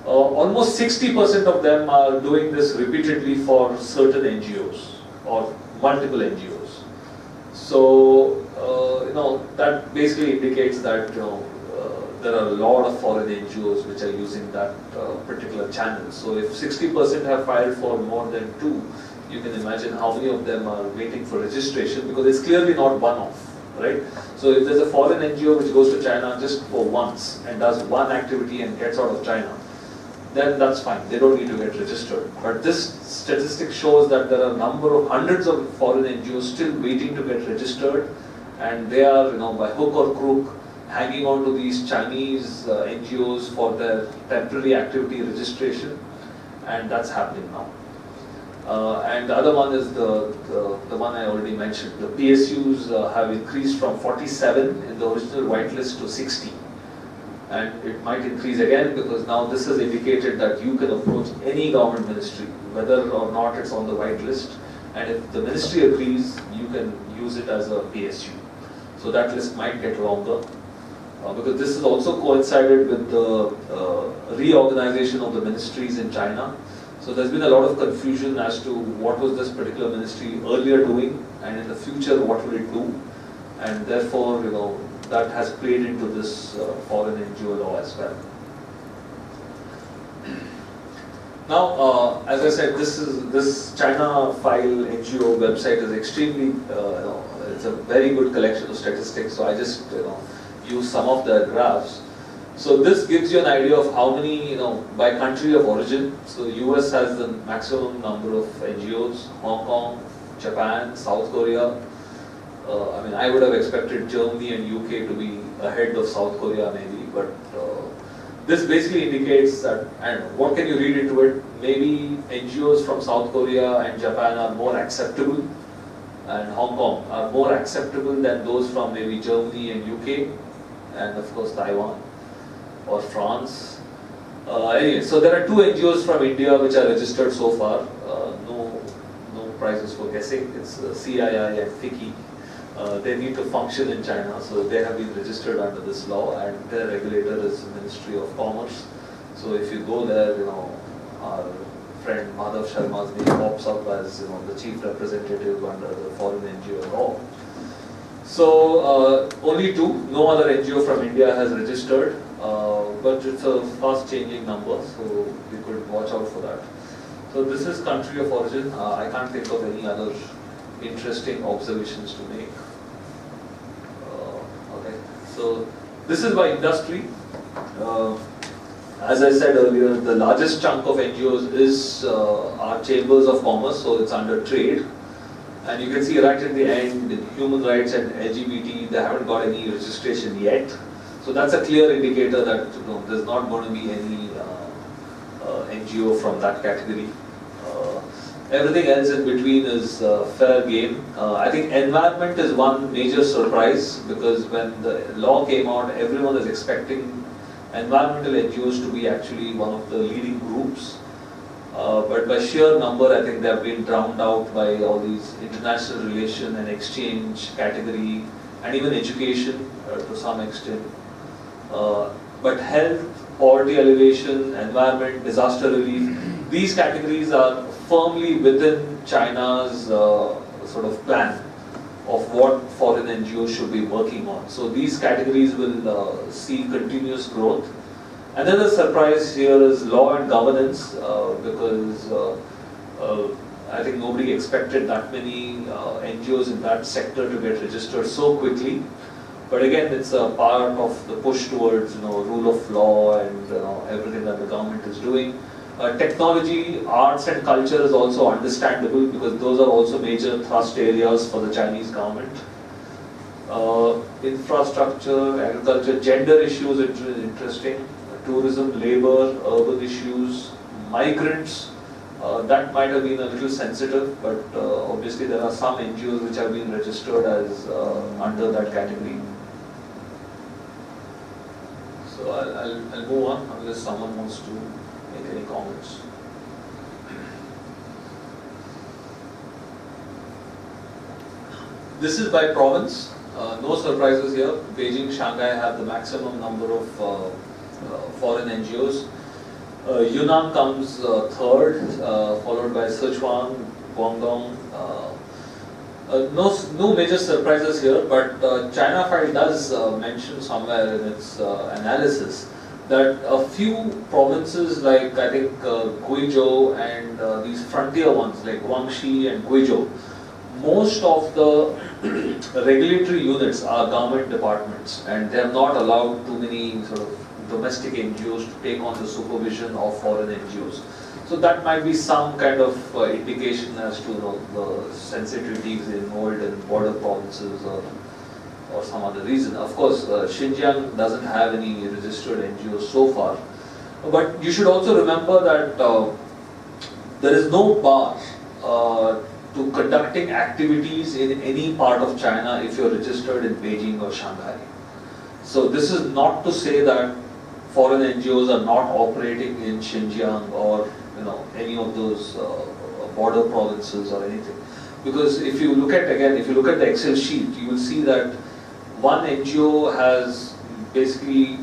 almost 60% of them are doing this repeatedly for certain NGOs or multiple NGOs. So that basically indicates that there are a lot of foreign NGOs which are using that particular channel. So if 60% have filed for more than 2, you can imagine how many of them are waiting for registration, because it's clearly not one-off, right? So if there's a foreign NGO which goes to China just for once and does one activity and gets out of China, then that's fine. They don't need to get registered. But this statistic shows that there are a number of hundreds of foreign NGOs still waiting to get registered, and they are, by hook or crook, hanging on to these Chinese NGOs for their temporary activity registration, and that's happening now. And the other one is the one I already mentioned. The PSUs have increased from 47 in the original whitelist to 60. And it might increase again, because now this has indicated that you can approach any government ministry, whether or not it's on the whitelist. And if the ministry agrees, you can use it as a PSU. So that list might get longer, because this has also coincided with the reorganization of the ministries in China. So there's been a lot of confusion as to what was this particular ministry earlier doing, and in the future what will it do, and therefore that has played into this foreign NGO law as well. Now, as I said, this China File NGO website is extremely, it's a very good collection of statistics. So I just use some of the graphs. So this gives you an idea of how many, by country of origin. So US has the maximum number of NGOs, Hong Kong, Japan, South Korea. I would have expected Germany and UK to be ahead of South Korea maybe, but this basically indicates that, and what can you read into it? Maybe NGOs from South Korea and Japan are more acceptable, and Hong Kong are more acceptable than those from maybe Germany and UK, and of course Taiwan or France. Anyway, so there are 2 NGOs from India which are registered so far. No prizes for guessing. It's CII and FICCI. They need to function in China, so they have been registered under this law, and their regulator is the Ministry of Commerce. So if you go there, our friend Madhav Sharma's name pops up as the chief representative under the Foreign NGO Law. So only 2, no other NGO from India has registered, but it's a fast changing number, so we could watch out for that. So this is country of origin. I can't think of any other interesting observations to make. Okay, so this is by industry. As I said earlier, the largest chunk of NGOs is our chambers of commerce, so it's under trade. And you can see right at the end, human rights and LGBT, they haven't got any registration yet. So that's a clear indicator that there's not going to be any NGO from that category. Everything else in between is fair game. I think environment is one major surprise, because when the law came out, everyone is expecting environmental NGOs to be actually one of the leading groups. But by sheer number, I think they have been drowned out by all these international relation and exchange category, and even education to some extent. But health, poverty alleviation, environment, disaster relief, these categories are firmly within China's sort of plan of what foreign NGOs should be working on. So these categories will see continuous growth. And then the surprise here is law and governance, because I think nobody expected that many NGOs in that sector to get registered so quickly. But again, it's a part of the push towards rule of law and everything that the government is doing. Technology, arts and culture is also understandable, because those are also major thrust areas for the Chinese government. Infrastructure, agriculture, gender issues are interesting. Tourism, labor, urban issues, migrants, that might have been a little sensitive, but obviously there are some NGOs which have been registered as under that category. So I'll move on unless someone wants to make any comments. This is by province. No surprises here. Beijing, Shanghai have the maximum number of foreign NGOs. Yunnan comes third, followed by Sichuan, Guangdong. No major surprises here, but China File does mention somewhere in its analysis that a few provinces like I think Guizhou and these frontier ones like Guangxi and Guizhou, most of the regulatory units are government departments, and they have not allowed too many sort of domestic NGOs to take on the supervision of foreign NGOs. So that might be some kind of indication as to the sensitivities involved in border provinces or some other reason. Of course, Xinjiang doesn't have any registered NGOs so far. But you should also remember that there is no bar to conducting activities in any part of China if you're registered in Beijing or Shanghai. So this is not to say that foreign NGOs are not operating in Xinjiang or any of those border provinces or anything. Because if you look at the Excel sheet, you will see that one NGO has basically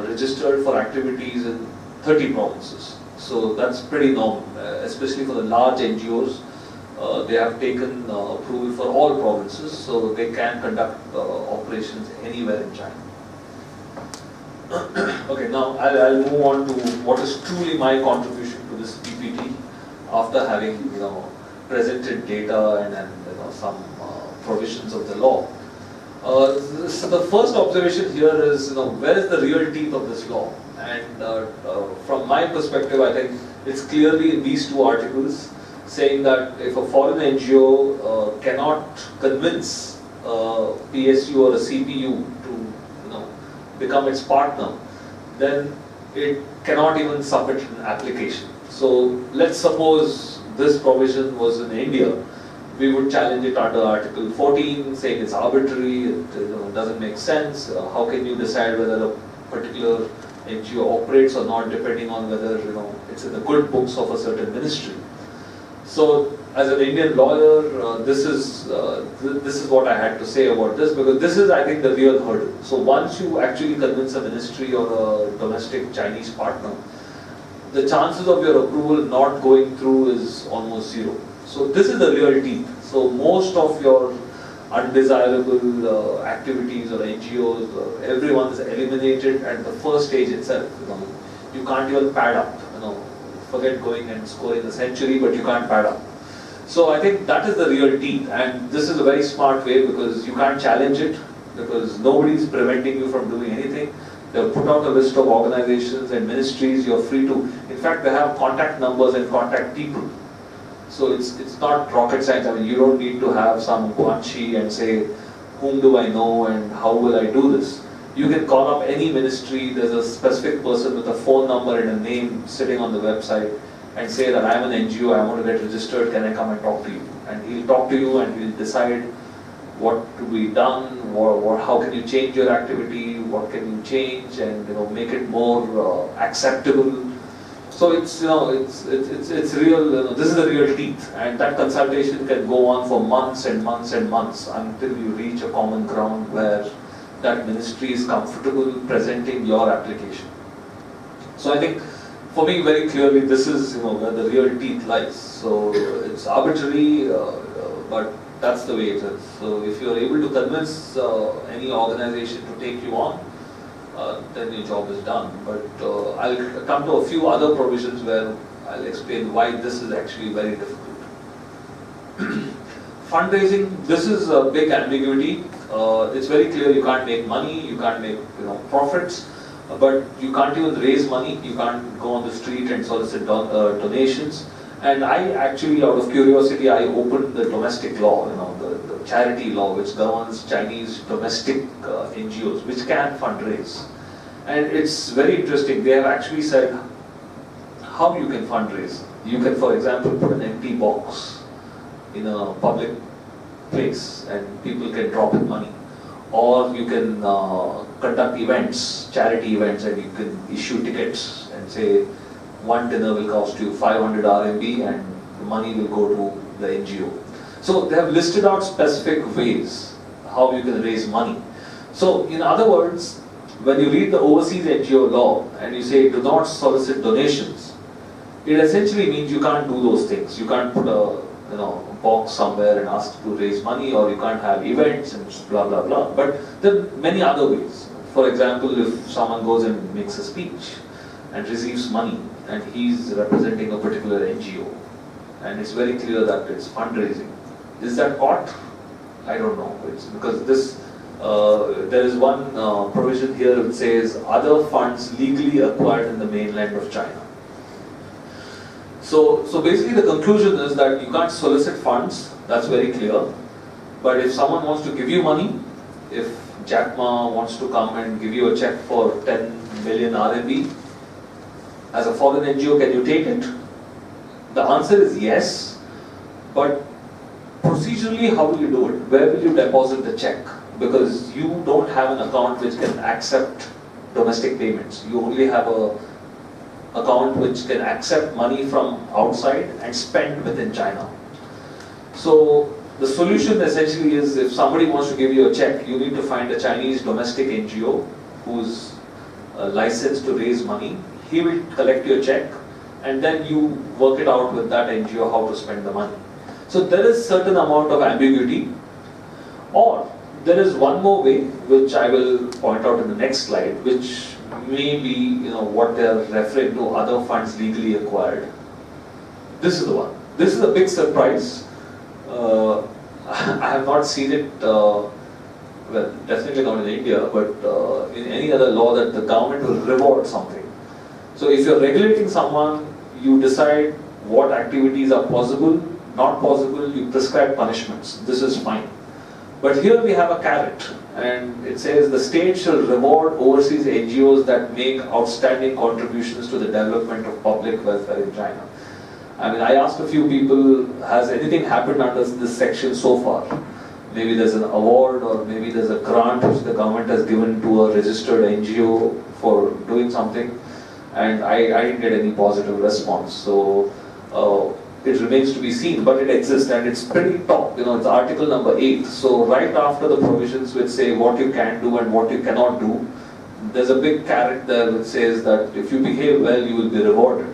registered for activities in 30 provinces. So that's pretty normal, especially for the large NGOs. They have taken approval for all provinces, so they can conduct operations anywhere in China. Okay, now I'll move on to what is truly my contribution to this PPT after having presented data and some provisions of the law. So the first observation here is, where is the real teeth of this law? And from my perspective, I think it's clearly in these two articles saying that if a foreign NGO cannot convince PSU or a CPU to become its partner, then it cannot even submit an application. So let's suppose this provision was in India, we would challenge it under Article 14, saying it's arbitrary, it doesn't make sense. How can you decide whether a particular NGO operates or not, depending on whether it's in the good books of a certain ministry? So, as an Indian lawyer, this is what I had to say about this, because this is, I think, the real hurdle. So once you actually convince a ministry or a domestic Chinese partner, the chances of your approval not going through is almost zero. So this is the real teeth. So most of your undesirable activities or NGOs, everyone is eliminated at the first stage itself. You can't even pad up. Forget going and scoring a century, but you can't pad up. So I think that is the real teeth, and this is a very smart way, because you can't challenge it, because nobody is preventing you from doing anything. They've put out a list of organizations and ministries. You're free to. In fact, they have contact numbers and contact people. So it's not rocket science. I mean, you don't need to have some guanxi and say, whom do I know and how will I do this? You can call up any ministry. There's a specific person with a phone number and a name sitting on the website, and say that I'm an NGO, I want to get registered, can I come and talk to you? And he'll talk to you and he'll decide what to be done, or how can you change your activity, what can you change, and make it more acceptable. So it's it's real. This is the real teeth, and that consultation can go on for months and months and months until you reach a common ground where that ministry is comfortable presenting your application. So I think, for me, very clearly, this is where the real teeth lies. So it's arbitrary, but that's the way it is. So if you are able to convince any organization to take you on, then your job is done. But I'll come to a few other provisions where I'll explain why this is actually very difficult. Fundraising, this is a big ambiguity. It's very clear you can't make money, you can't make profits, but you can't even raise money. You can't go on the street and solicit donations. And I actually, out of curiosity, I opened the domestic law, the charity law, which governs Chinese domestic NGOs, which can fundraise. And it's very interesting. They have actually said how you can fundraise. You can, for example, put an empty box in a public place and people can drop in money. Or you can conduct events, charity events, and you can issue tickets and say one dinner will cost you 500 RMB and the money will go to the NGO. So they have listed out specific ways how you can raise money. So in other words, when you read the Overseas NGO Law and you say do not solicit donations, it essentially means you can't do those things. You can't put a box somewhere and ask to raise money, or you can't have events and blah blah blah. But there are many other ways. For example, if someone goes and makes a speech and receives money and he's representing a particular NGO and it's very clear that it's fundraising, is that caught? I don't know. It's because this there is one provision here which says other funds legally acquired in the mainland of China. So basically the conclusion is that you can't solicit funds, that's very clear. But if someone wants to give you money, if Jack Ma wants to come and give you a check for 10 million RMB, as a foreign NGO, can you take it? The answer is yes, but procedurally, how will you do it? Where will you deposit the check? Because you don't have an account which can accept domestic payments. You only have a account which can accept money from outside and spend within China. So the solution essentially is, if somebody wants to give you a check, you need to find a Chinese domestic NGO who's licensed to raise money. He will collect your check and then you work it out with that NGO how to spend the money. So there is certain amount of ambiguity. Or there is one more way, which I will point out in the next slide, which may be what they are referring to, other funds legally acquired. This is the one. This is a big surprise. I have not seen it well, definitely not in India, but in any other law that the government will reward something. So if you're regulating someone, you decide what activities are possible, not possible, you prescribe punishments. This is fine. But here we have a carrot, and it says the state shall reward overseas NGOs that make outstanding contributions to the development of public welfare in China. I mean, I asked a few people, has anything happened under this section so far? Maybe there's an award, or maybe there's a grant which the government has given to a registered NGO for doing something, and I didn't get any positive response. So it remains to be seen, but it exists, and it's pretty top. It's article number 8. So right after the provisions which say what you can do and what you cannot do, there's a big carrot there which says that if you behave well, you will be rewarded.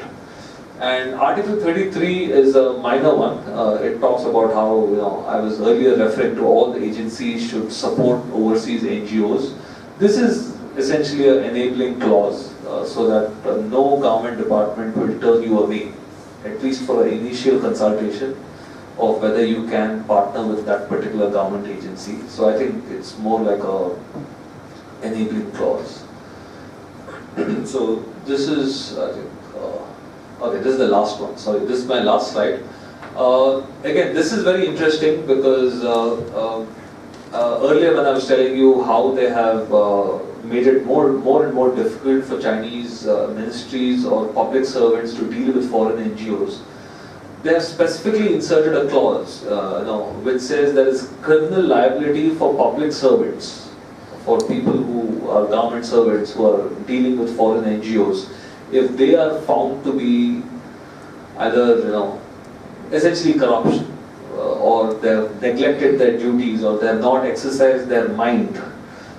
And Article 33 is a minor one. It talks about how, I was earlier referring to all the agencies should support overseas NGOs. This is essentially an enabling clause so that no government department will turn you away, at least for an initial consultation of whether you can partner with that particular government agency. So I think it's more like a enabling clause. So this is, I think, okay, this is the last one. Sorry, this is my last slide. Again, this is very interesting because earlier when I was telling you how they have made it more and more difficult for Chinese ministries or public servants to deal with foreign NGOs, they have specifically inserted a clause, which says there is criminal liability for public servants, for people who are government servants who are dealing with foreign NGOs, if they are found to be either, essentially corruption, or they have neglected their duties, or they have not exercised their mind.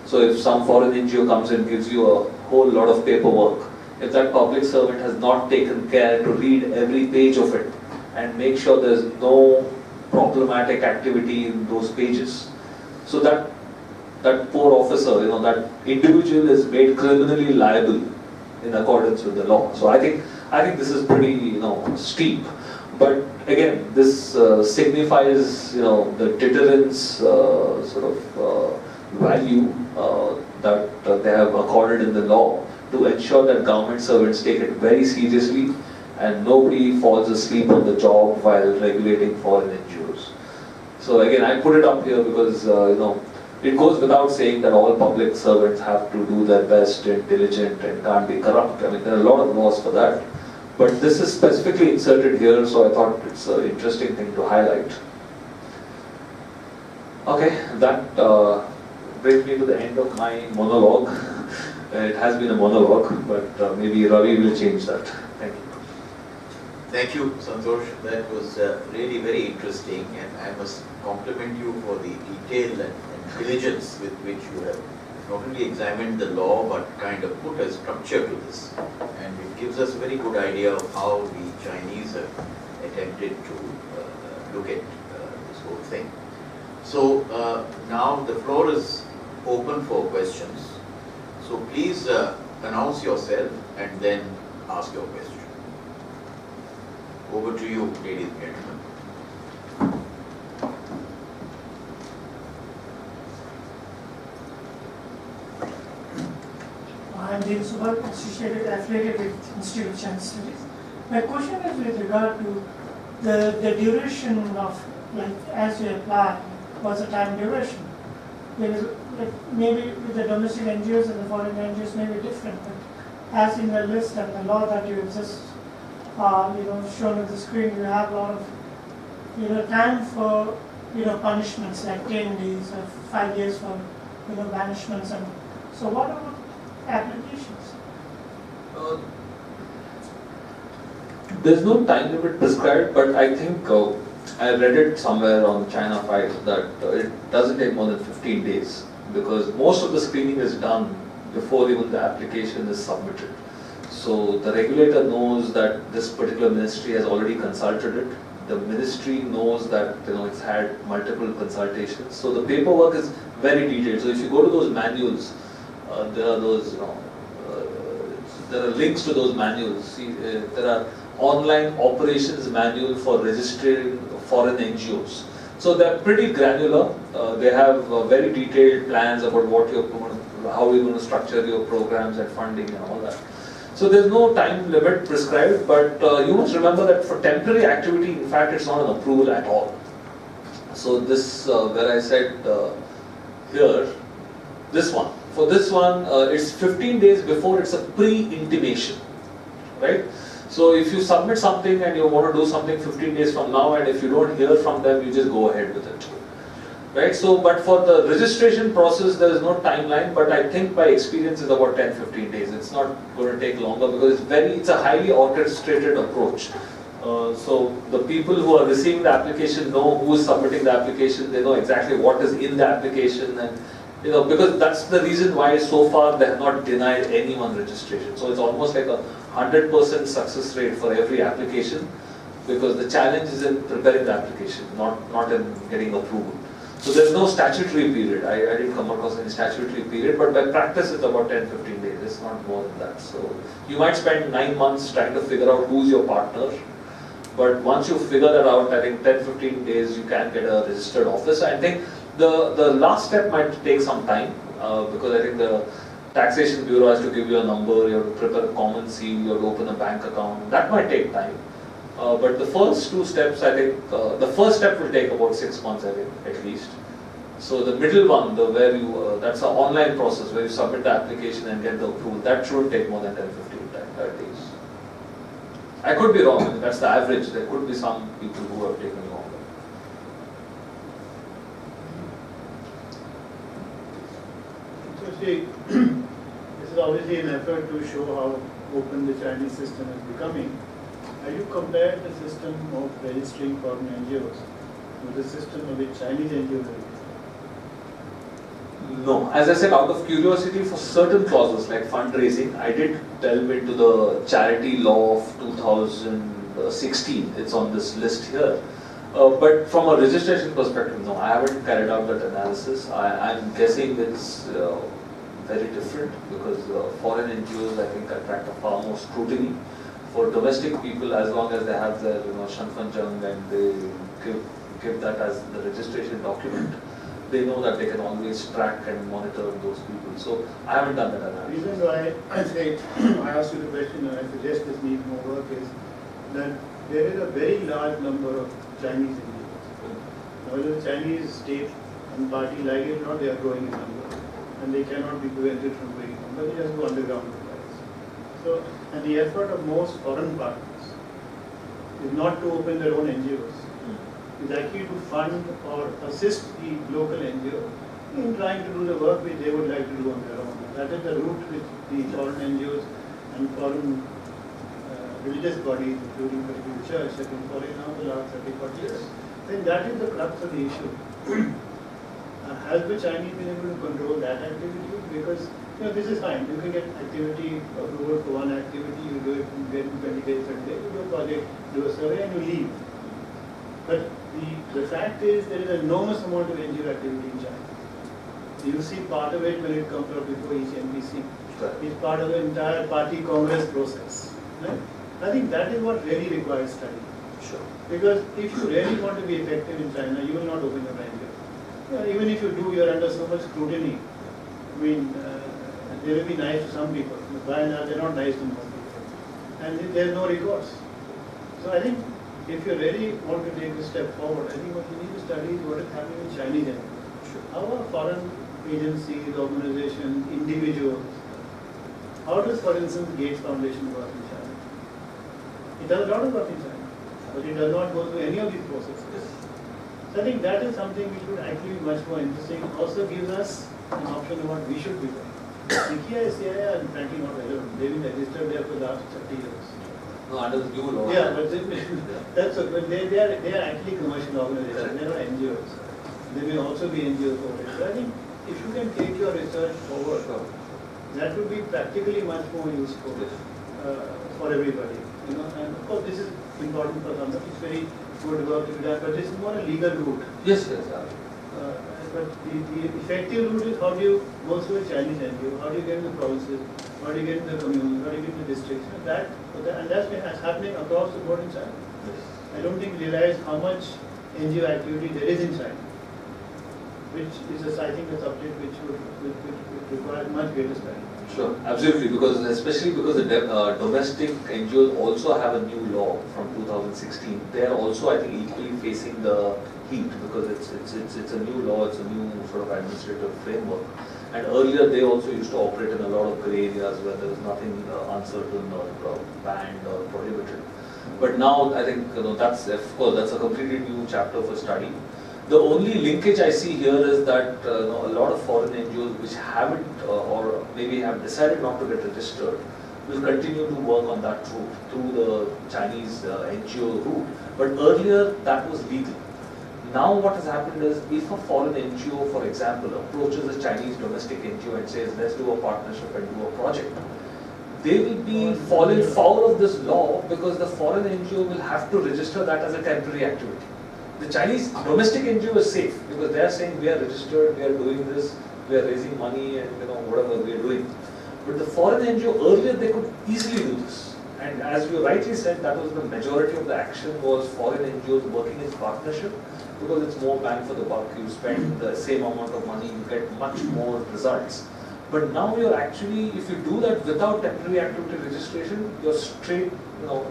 So if some foreign NGO comes and gives you a whole lot of paperwork, if that public servant has not taken care to read every page of it and make sure there's no problematic activity in those pages, so that poor officer, that individual is made criminally liable in accordance with the law. So I think this is pretty, steep. But again, this signifies, the deterrence value that they have accorded in the law to ensure that government servants take it very seriously and nobody falls asleep on the job while regulating foreign NGOs. So again, I put it up here because, it goes without saying that all public servants have to do their best and diligent and can't be corrupt. I mean, there are a lot of laws for that. But this is specifically inserted here, so I thought it's an interesting thing to highlight. Okay, that brings me to the end of my monologue. It has been a monologue, but maybe Ravi will change that. Thank you. Thank you, Santosh. That was really very interesting, and I must compliment you for the detail and diligence with which you have not only examined the law but kind of put a structure to this, and it gives us a very good idea of how the Chinese have attempted to look at this whole thing. So now the floor is open for questions. So please announce yourself and then ask your question. Over to you, ladies and gentlemen. I'm Dev Subal, associated affiliated with Institute of Chinese Studies. My question is with regard to the duration of, as you apply, what's the time duration? Because maybe with the domestic NGOs and the foreign NGOs may be different, but as in the list and the law that you have just shown on the screen, you have a lot of time for punishments like 10 days or 5 years for banishments, and so what about applications? There's no time limit prescribed, but I think I read it somewhere on China 5 that it doesn't take more than 15 days because most of the screening is done before even the application is submitted. So the regulator knows that this particular ministry has already consulted it. The ministry knows that it's had multiple consultations. So the paperwork is very detailed. So if you go to those manuals, there are those there are links to those manuals. See, there are online operations manual for registering foreign NGOs. So they're pretty granular. They have very detailed plans about what you're going to, how you're going to structure your programs and funding and all that. So there's no time limit prescribed, but you must remember that for temporary activity, in fact, it's not an approval at all. So this, where I said here, this one. For this one, it's 15 days before, it's a pre-intimation, right? So if you submit something and you want to do something 15 days from now, and if you don't hear from them, you just go ahead with it, right? So, but for the registration process, there is no timeline, but I think by experience it's about 10-15 days. It's not going to take longer because it's a highly orchestrated approach. So the people who are receiving the application know who is submitting the application, they know exactly what is in the application, and because that's the reason why so far they have not denied anyone registration. So it's almost like a 100% success rate for every application, because the challenge is in preparing the application, not in getting approval. So there's no statutory period. I didn't come across any statutory period, but by practice it's about 10-15 days. It's not more than that. So you might spend 9 months trying to figure out who's your partner, but once you figure that out, I think 10-15 days you can get a registered office. I think the last step might take some time, because I think the Taxation Bureau has to give you a number, you have to prepare a common seal, you have to open a bank account. That might take time. But the first two steps, I think, the first step will take about 6 months, I think, at least. So the middle one, where you, that's an online process where you submit the application and get the approval, that shouldn't take more than 10-15 days. I could be wrong, that's the average. There could be some people who have taken longer. So see, this is obviously an effort to show how open the Chinese system is becoming. Have you compared the system of registering foreign NGOs with the system of the Chinese NGOs? No. As I said, out of curiosity, for certain clauses like fundraising, I did delve into the charity law of 2016. It's on this list here. But from a registration perspective, no, I haven't carried out that analysis. I'm guessing it's very different, because foreign NGOs, I think, attract a far more scrutiny. For domestic people, as long as they have their Shanfanjang and they give that as the registration document, they know that they can always track and monitor those people. So I haven't done that The analysis. reason why I say I asked you the question and I suggest this needs more work is that there is a very large number of Chinese NGOs. Now, whether the Chinese state and party like it or not, they are growing in number, and they cannot be prevented from growing in number. They just go underground. So, and the effort of most foreign partners is not to open their own NGOs. It's actually to fund or assist the local NGO in trying to do the work which they would like to do on their own. That is the route which the foreign NGOs and foreign religious bodies, including the church, have been following now for the last 30-40 years. Then that is the crux of the issue. Has the Chinese been able to control that activity? Because this is fine. You can get activity approval for one activity, you do it, you get 20 days, 30 days, you do a project, do a survey, and you leave. But the fact is there is an enormous amount of NGO activity in China. You see part of it when it comes out before each NPC. It's part of the entire party congress process. Right? I think that is what really requires study. Sure. Because if you really want to be effective in China, you will not open your NGO. Even if you do, you are under so much scrutiny. I mean, they will be nice to some people, but by and large, they are not nice to most people. And there is no recourse. So I think if you really want to take this step forward, I think what you need to study is what is happening in Chinese NGOs. Sure. How are foreign agencies, organizations, individuals, how does, for instance, Gates Foundation work in China? It does a lot of work in China, but it does not go through any of these processes. So I think that is something which would actually be much more interesting. Also gives us an option of what we should be doing. IKEA is here and frankly not relevant. They've been registered there for the last 30 years. No, under the new law. Yeah, but that's okay. But they are actually commercial organizations. They're not NGOs. They may also be NGOs for it. So I think if you can take your research forward, that would be practically much more useful for everybody. And of course this is important for some. It's very good work to be done, but this is more a legal route. Yes, yes. But the effective route is how do you go through a Chinese NGO, how do you get in the provinces, how do you get in the communes, how do you get in the districts, and that's happening across the board in China. Yes. I don't think we realize how much NGO activity there is in China, which is, I think, a subject which would require much greater study. Sure, absolutely, especially because the domestic NGOs also have a new law from 2016. They are also, I think, equally facing the heat because it's a new law, it's a new sort of administrative framework. And earlier they also used to operate in a lot of grey areas where there was nothing uncertain or banned or prohibited. But now I think that's, of course, that's a completely new chapter for study. The only linkage I see here is that a lot of foreign NGOs which haven't or maybe have decided not to get registered will continue to work on that route through the Chinese NGO route. But earlier that was legal. Now what has happened is if a foreign NGO, for example, approaches a Chinese domestic NGO and says let's do a partnership and do a project, they will be falling foul of this law because the foreign NGO will have to register that as a temporary activity. The Chinese domestic NGO is safe because they are saying we are registered, we are doing this, we are raising money and whatever we are doing. But the foreign NGO earlier they could easily do this. And as you rightly said, that was the majority of the action was foreign NGOs working in partnership because it's more bang for the buck. You spend the same amount of money, you get much more results. But now you're actually, if you do that without temporary activity registration, you're straight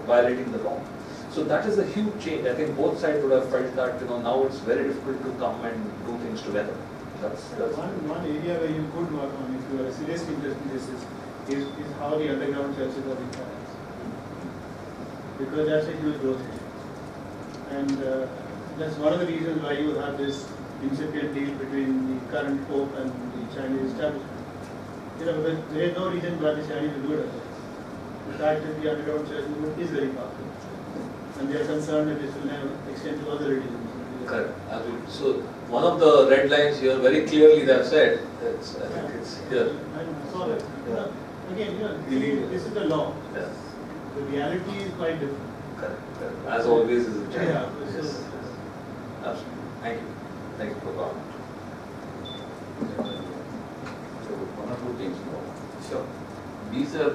violating the law. So that is a huge change. I think both sides would have felt that now it's very difficult to come and do things together. That's one area where you could work on if you are seriously interested in this is how the underground churches are being financed. Because that's a huge growth issue. And that's one of the reasons why you have this incipient deal between the current Pope and the Chinese establishment. Because there is no reason why the Chinese will do it otherwise. The fact that the underground church movement is very powerful. And they are concerned that this will have extend to other religions. Correct. Absolutely. So one of the red lines here, very clearly they have said, I think it's here. I saw that. Yeah. Again, this is the law. Yeah. The reality is quite different. Correct. As always is in China. Yeah. Yes. Absolutely. Thank you. Thank you for coming. So one or two things more. Sure. These are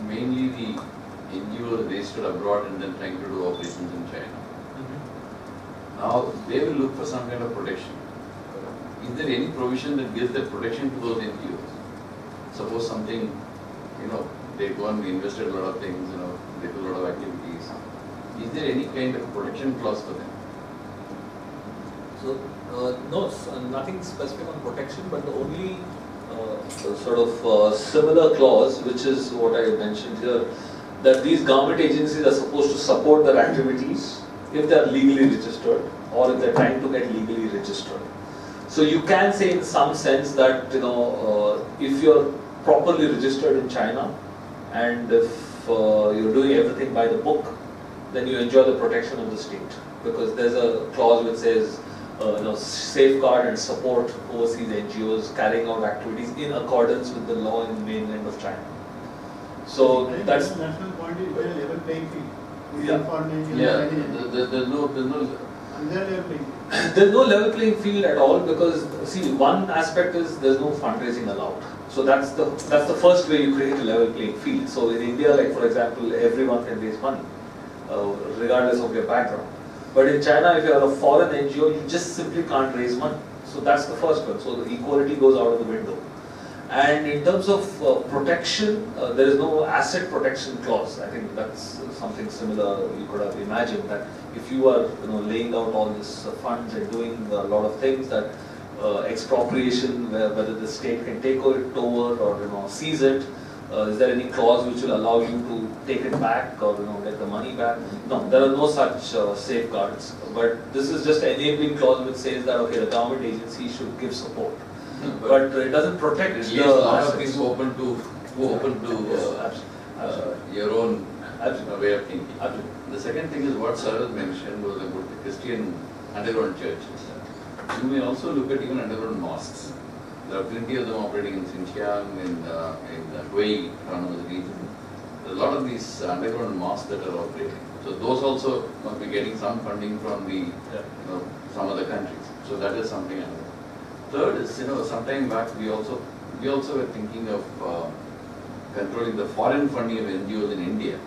mainly the NGOs registered abroad and then trying to do operations in China. Now they will look for some kind of protection. Is there any provision that gives that protection to those NGOs? Suppose something, they go and invested a lot of things, they do a lot of activities. Is there any kind of protection clause for them? So, no, nothing specific on protection, but the only sort of similar clause, which is what I mentioned here, that these government agencies are supposed to support their activities if they are legally registered or if they are trying to get legally registered. So you can say in some sense that if you are properly registered in China and if you're doing everything by the book, then you enjoy the protection of the state because there's a clause which says safeguard and support overseas NGOs carrying out activities in accordance with the law in the mainland of China. So that's the national point is there a level playing field. Yeah, there's no there's no level playing field at all because see, one aspect is there's no fundraising allowed. So that's the first way you create a level playing field. So in India, like for example, everyone can raise money regardless of your background. But in China, if you are a foreign NGO, you just simply can't raise money. So that's the first one. So the equality goes out of the window. And in terms of protection, there is no asset protection clause. I think that's something similar you could have imagined that if you are laying out all these funds and doing a lot of things that expropriation, whether the state can take it over or seize it, is there any clause which will allow you to take it back or get the money back? No, there are no such safeguards. But this is just an enabling clause which says that okay, the government agency should give support. But it doesn't protect At the least a lot of assets. things open to your own way of thinking. Absolutely. The second thing is what Sir has mentioned was about the Christian underground churches. You may also look at even underground mosques. There are plenty of them operating in Xinjiang, in Hubei, autonomous region. There are a lot of these underground mosques that are operating. So those also must be getting some funding from the some other countries. So that is something else. Third is, some time back we also were thinking of controlling the foreign funding of NGOs in India.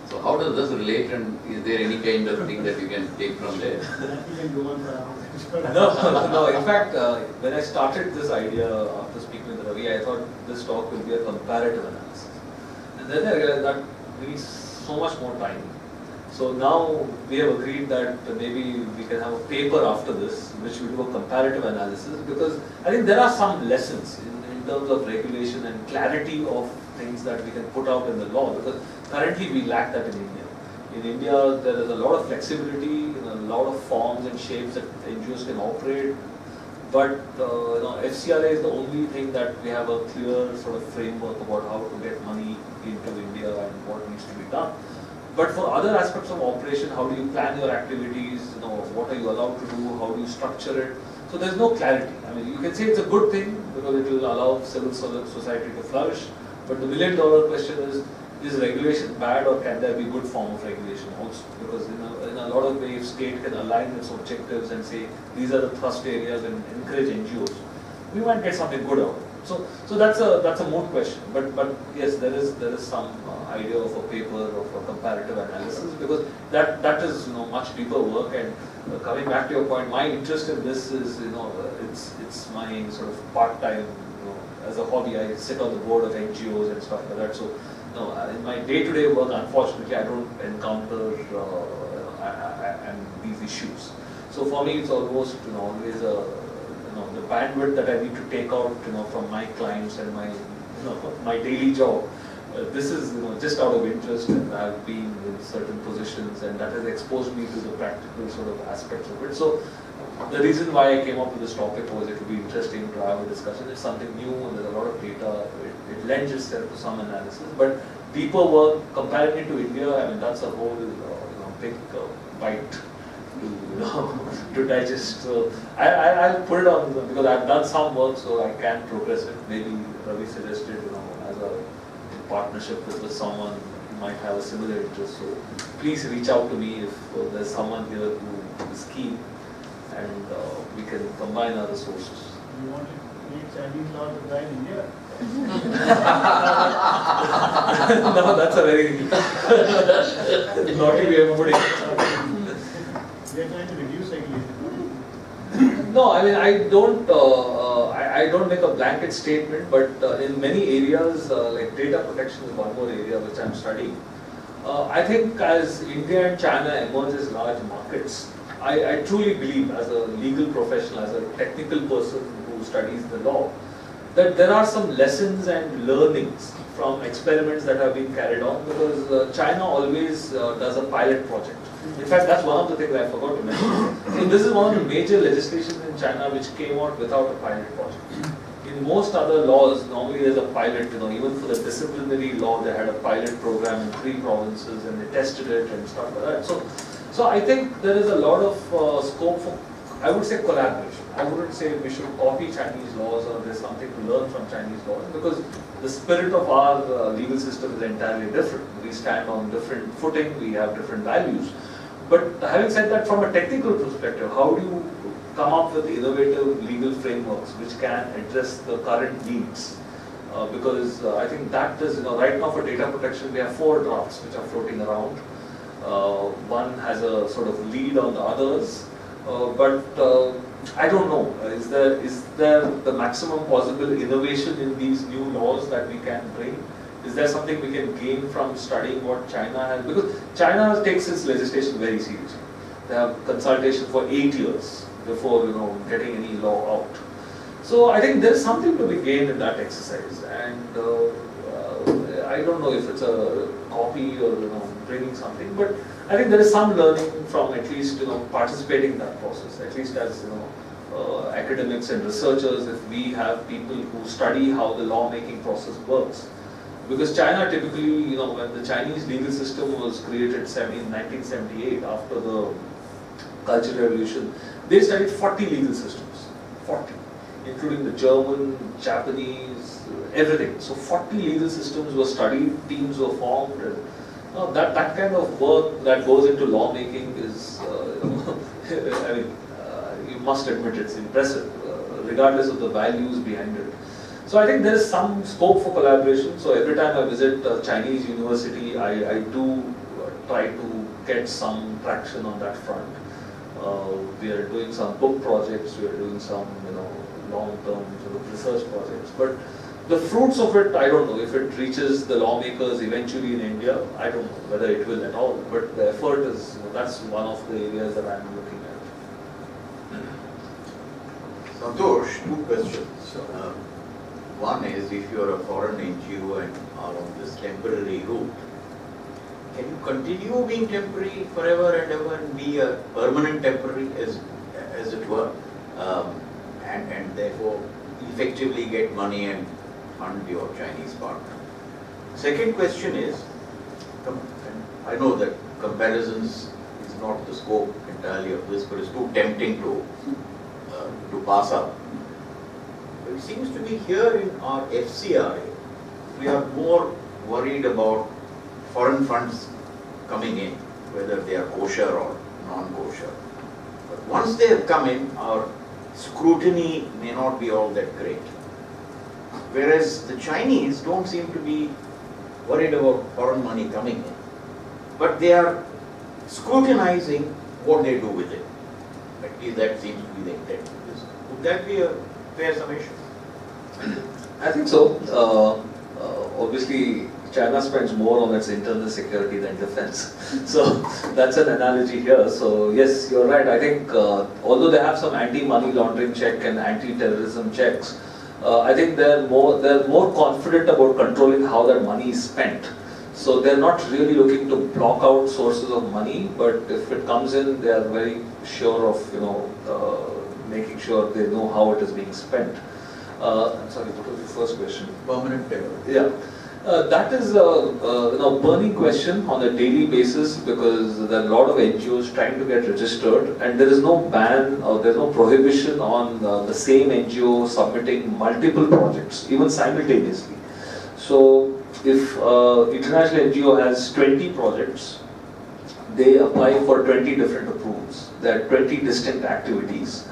So how does this relate, and is there any kind of thing that you can take from there? That we can go on for hours. No. In fact, when I started this idea after speaking with Ravi, I thought this talk will be a comparative analysis. And then I realized that we need so much more time. So now we have agreed that maybe we can have a paper after this, which will do a comparative analysis, because I think there are some lessons in terms of regulation and clarity of things that we can put out in the law, because currently we lack that in India. In India, there is a lot of flexibility, a lot of forms and shapes that NGOs can operate, but FCRA is the only thing that we have a clear sort of framework about how to get money into India and what needs to be done. But for other aspects of operation, how do you plan your activities? What are you allowed to do? How do you structure it? So there's no clarity. I mean, you can say it's a good thing because it will allow civil society to flourish. But the million-dollar question is regulation bad, or can there be good form of regulation also? Because in a lot of ways, state can align its objectives and say these are the thrust areas and encourage NGOs. We might get something good out of it. So that's a moot question. But yes, there is some idea of a paper of a comparative analysis, because that is much deeper work. And coming back to your point, my interest in this is it's my sort of part-time as a hobby. I sit on the board of NGOs and stuff like that. So in my day-to-day work, unfortunately, I don't encounter these issues. So for me, it's almost always the bandwidth that I need to take out from my clients and my my daily job. This is just out of interest, and I've been in certain positions, and that has exposed me to the practical sort of aspects of it. So the reason why I came up with this topic was it would be interesting to have a discussion. It's something new, and there's a lot of data. It lends itself to some analysis, but deeper work, comparing it to India, I mean that's a whole big bite to digest. So I'll put it on because I've done some work, so I can progress it. Maybe Ravi suggested as a partnership with someone who might have a similar interest. So please reach out to me if there's someone here who is keen, and we can combine our resources. You want to create Chinese law to apply in India? No, that's a very naughty way of putting it. We are trying to reduce regulation. No, I mean I don't make a blanket statement, but in many areas like data protection is one more area which I'm studying. I think as India and China emerge as large markets, I truly believe as a legal professional, as a technical person who studies the law, that there are some lessons and learnings from experiments that have been carried on, because China always does a pilot project. In fact, that's one of the things I forgot to mention. So this is one of the major legislations in China which came out without a pilot project. In most other laws, normally there's a pilot, even for the disciplinary law, they had a pilot program in 3 provinces and they tested it and stuff like that. So I think there is a lot of scope for, I would say, collaboration. I wouldn't say we should copy Chinese laws or there's something to learn from Chinese laws, because the spirit of our legal system is entirely different. We stand on different footing, we have different values. But having said that, from a technical perspective, how do you come up with innovative legal frameworks which can address the current needs? Because I think that is, right now for data protection, we have 4 drafts which are floating around. One has a sort of lead on the others, but I don't know, is there the maximum possible innovation in these new laws that we can bring? Is there something we can gain from studying what China has? Because China takes its legislation very seriously. They have consultation for 8 years before getting any law out. So I think there is something to be gained in that exercise, and I don't know if it's a copy or bringing something, but I think there is some learning from at least participating in that process. At least as academics and researchers, if we have people who study how the lawmaking process works. Because China typically, when the Chinese legal system was created in 1978 after the Cultural Revolution, they studied 40 legal systems, 40, including the German, Japanese, everything. So 40 legal systems were studied, teams were formed, and that kind of work that goes into lawmaking is, I mean, you must admit it's impressive, regardless of the values behind it. So I think there is some scope for collaboration. So every time I visit a Chinese university, I do try to get some traction on that front. We are doing some book projects, we are doing some long-term sort of research projects. But the fruits of it, I don't know. If it reaches the lawmakers eventually in India, I don't know whether it will at all. But the effort is, that's one of the areas that I'm looking at. Santosh, two questions. One is, if you are a foreign NGO and are on this temporary route, can you continue being temporary forever and ever and be a permanent temporary, as it were, and therefore effectively get money and fund your Chinese partner? Second question is, I know that comparisons is not the scope entirely of this, but it's too tempting to pass up. But it seems to be here in our FCRA, we are more worried about foreign funds coming in, whether they are kosher or non-kosher. But once they have come in, our scrutiny may not be all that great. Whereas the Chinese don't seem to be worried about foreign money coming in, but they are scrutinizing what they do with it. At least that seems to be the intent. Would that be a fair summation? I think so. Obviously, China spends more on its internal security than defense. So that's an analogy here. So yes, you're right. I think although they have some anti-money laundering check and anti-terrorism checks, I think they're more confident about controlling how that money is spent. So they're not really looking to block out sources of money, but if it comes in, they are very sure of making sure they know how it is being spent. I'm sorry, what was the first question? Permanent terror. Yeah. That is a burning question on a daily basis, because there are a lot of NGOs trying to get registered, and there is no ban or there is no prohibition on the same NGO submitting multiple projects, even simultaneously. So if international NGO has 20 projects, they apply for 20 different approvals. There are 20 distinct activities.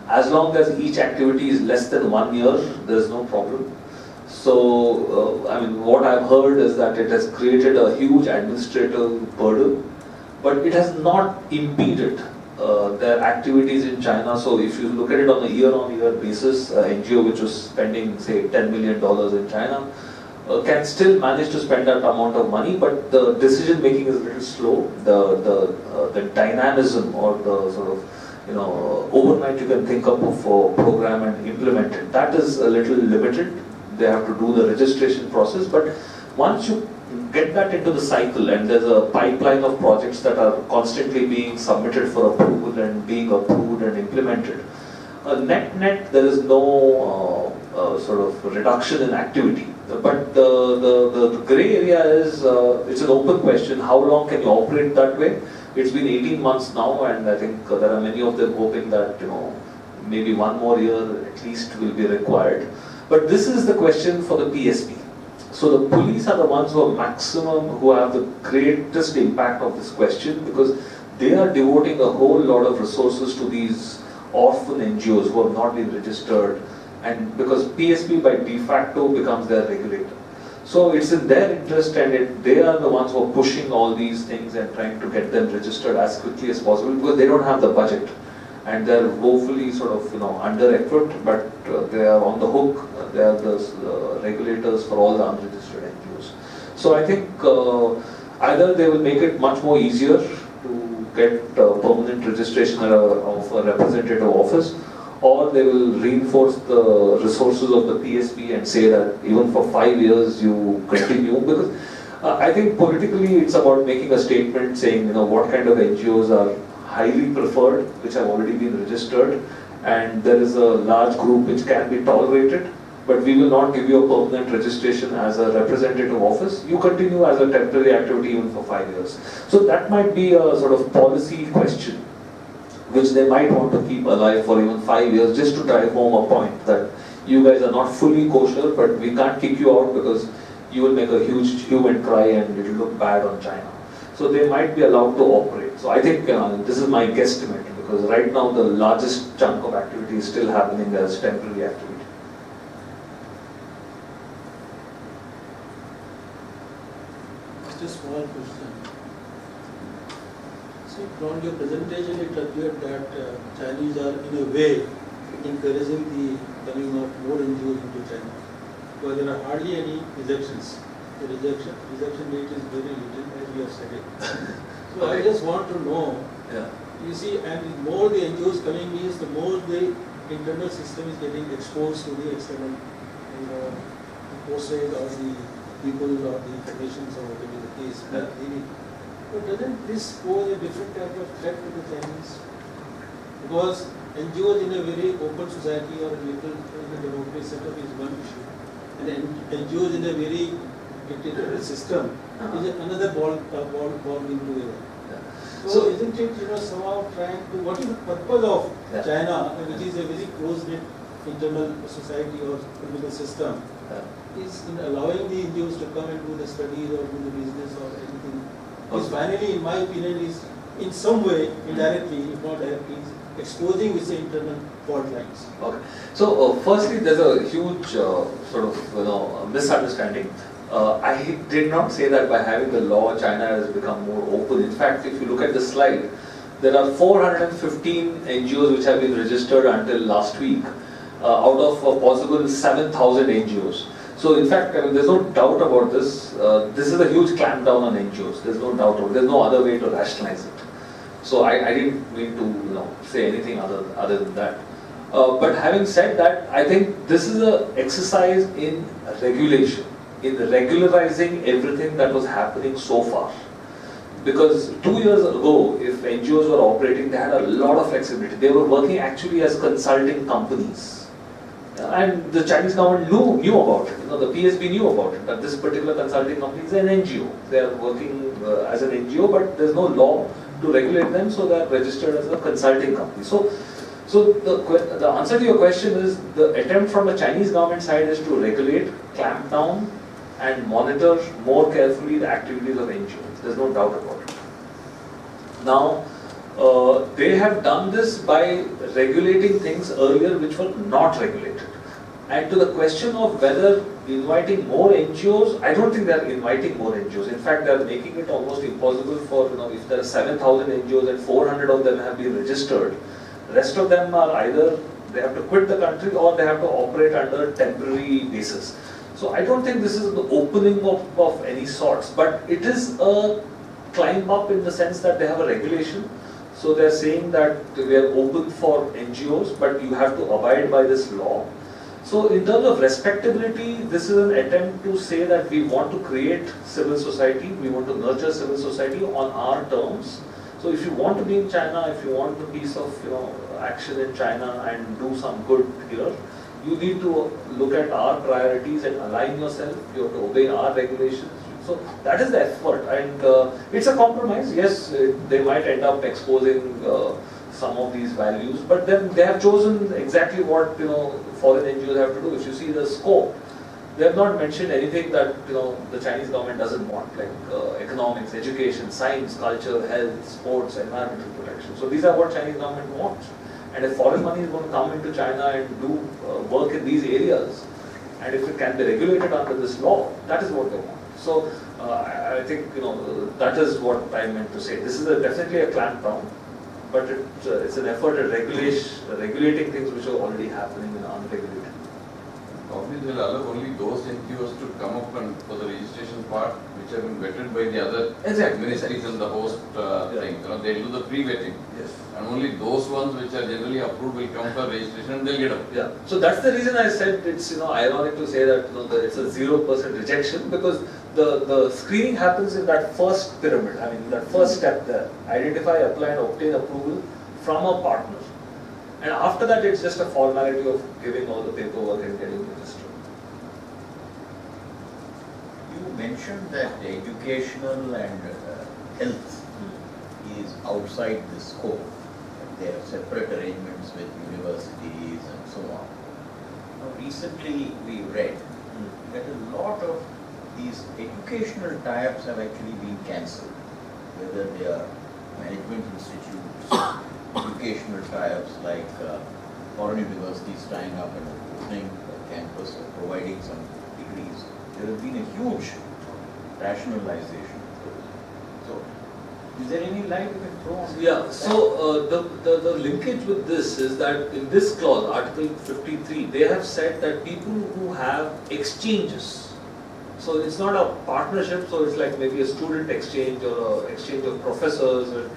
As long as each activity is less than 1 year, there is no problem. So, I mean, what I've heard is that it has created a huge administrative burden, but it has not impeded their activities in China. So, if you look at it on a year-on-year basis, NGO which was spending, say, $10 million in China, can still manage to spend that amount of money, but the decision making is a little slow. The dynamism or the sort of overnight you can think up of a program and implement it, that is a little limited. They have to do the registration process, but once you get that into the cycle and there's a pipeline of projects that are constantly being submitted for approval and being approved and implemented, net there is no sort of reduction in activity. But the grey area is, it's an open question, how long can you operate that way? It's been 18 months now, and I think there are many of them hoping that maybe 1 more year at least will be required. But this is the question for the PSP. So the police are the ones who have the greatest impact of this question, because they are devoting a whole lot of resources to these orphan NGOs who have not been registered, and because PSP by de facto becomes their regulator. So it's in their interest, and they are the ones who are pushing all these things and trying to get them registered as quickly as possible, because they don't have the budget. And they're woefully sort of under-equipped, but they are on the hook. They are the regulators for all the unregistered NGOs. So I think either they will make it much more easier to get permanent registration of a representative office, or they will reinforce the resources of the PSP and say that even for 5 years you continue. Because I think politically it's about making a statement saying what kind of NGOs are highly preferred, which have already been registered, and there is a large group which can be tolerated, but we will not give you a permanent registration as a representative office. You continue as a temporary activity even for 5 years. So that might be a sort of policy question which they might want to keep alive for even 5 years, just to drive home a point that you guys are not fully kosher, but we can't kick you out because you will make a huge hue and cry and it will look bad on China. So they might be allowed to operate. So I think this is my guesstimate, because right now the largest chunk of activity is still happening as temporary activity. Just a small question. See, from your presentation, it appeared that Chinese are in a way encouraging the coming of more NGOs into China, because there are hardly any rejections. The rejection rate is very little, as you have said it. So I just want to know, you see, and the more the NGOs coming means the more the internal system is getting exposed to the external, forces or the people or the informations or whatever the case. But doesn't this pose a different type of threat to the Chinese? Because NGOs in a very open society or a liberal democratic setup is one issue, and NGOs in a very dictatorial system is another ball into it. So isn't it somehow trying to, what is the purpose of China, which is a very close-knit internal society or political system, is in allowing the NGOs to come and do the studies or do the business or anything? Is finally, in my opinion, is in some way, indirectly, if not directly, exposing with the internal fault lines. Okay. So firstly, there's a huge sort of misunderstanding. I did not say that by having the law, China has become more open. In fact, if you look at the slide, there are 415 NGOs which have been registered until last week, out of a possible 7,000 NGOs. So in fact, there's no doubt about this. This is a huge clampdown on NGOs. There's no doubt about it. There's no other way to rationalize it. So I didn't mean to say anything other than that. But having said that, I think this is an exercise in regulation, in regularizing everything that was happening so far. Because 2 years ago, if NGOs were operating, they had a lot of flexibility. They were working actually as consulting companies. And the Chinese government knew about it. The PSB knew about it, that this particular consulting company is an NGO. They are working as an NGO, but there's no law to regulate them, so they are registered as a consulting company. So the answer to your question is, the attempt from the Chinese government side is to regulate, clamp down, and monitor more carefully the activities of NGOs. There's no doubt about it. Now, they have done this by regulating things earlier which were not regulated. And to the question of whether inviting more NGOs, I don't think they are inviting more NGOs. In fact, they are making it almost impossible for, if there are 7,000 NGOs and 400 of them have been registered, the rest of them are either they have to quit the country or they have to operate under temporary basis. So I don't think this is the opening of any sorts, but it is a climb up in the sense that they have a regulation. So they are saying that we are open for NGOs, but you have to abide by this law. So in terms of respectability, this is an attempt to say that we want to create civil society, we want to nurture civil society on our terms. So if you want to be in China, if you want a piece of action in China and do some good here, you need to look at our priorities and align yourself. You have to obey our regulations. So that is the effort, and it's a compromise. Yes, they might end up exposing some of these values, but then they have chosen exactly what foreign NGOs have to do. If you see the scope, they have not mentioned anything that the Chinese government doesn't want, like economics, education, science, culture, health, sports, environmental protection. So these are what Chinese government wants. And if foreign money is going to come into China and do work in these areas, and if it can be regulated under this law, that is what they want. So I think that is what I meant to say. This is definitely a clampdown, but it's an effort at regulating things which are already happening in unregulated. Probably they will allow only those NGOs to come up and for the registration part which have been vetted by the other ministries and the host thing. They will do the pre-vetting. Yes. And only those ones which are generally approved will come for registration and they'll get up. Yeah. So that's the reason I said it's ironic to say that that it's a 0% rejection, because the screening happens in that first pyramid. I mean, that first step there. Identify, apply, and obtain approval from a partner. And after that, it's just a formality of giving all the paperwork and getting registered. You mentioned that educational and health is outside the scope. There are separate arrangements with universities and so on. Now, recently we read that a lot of these educational tie-ups have actually been cancelled, whether they are management institutes, educational tie-ups like foreign universities tying up and opening a campus or providing some degrees. There has been a huge rationalization. So, Is there any light you can throw on? Yeah, so the linkage with this is that in this clause, Article 53, they have said that people who have exchanges, so it's not a partnership, so it's like maybe a student exchange or an exchange of professors or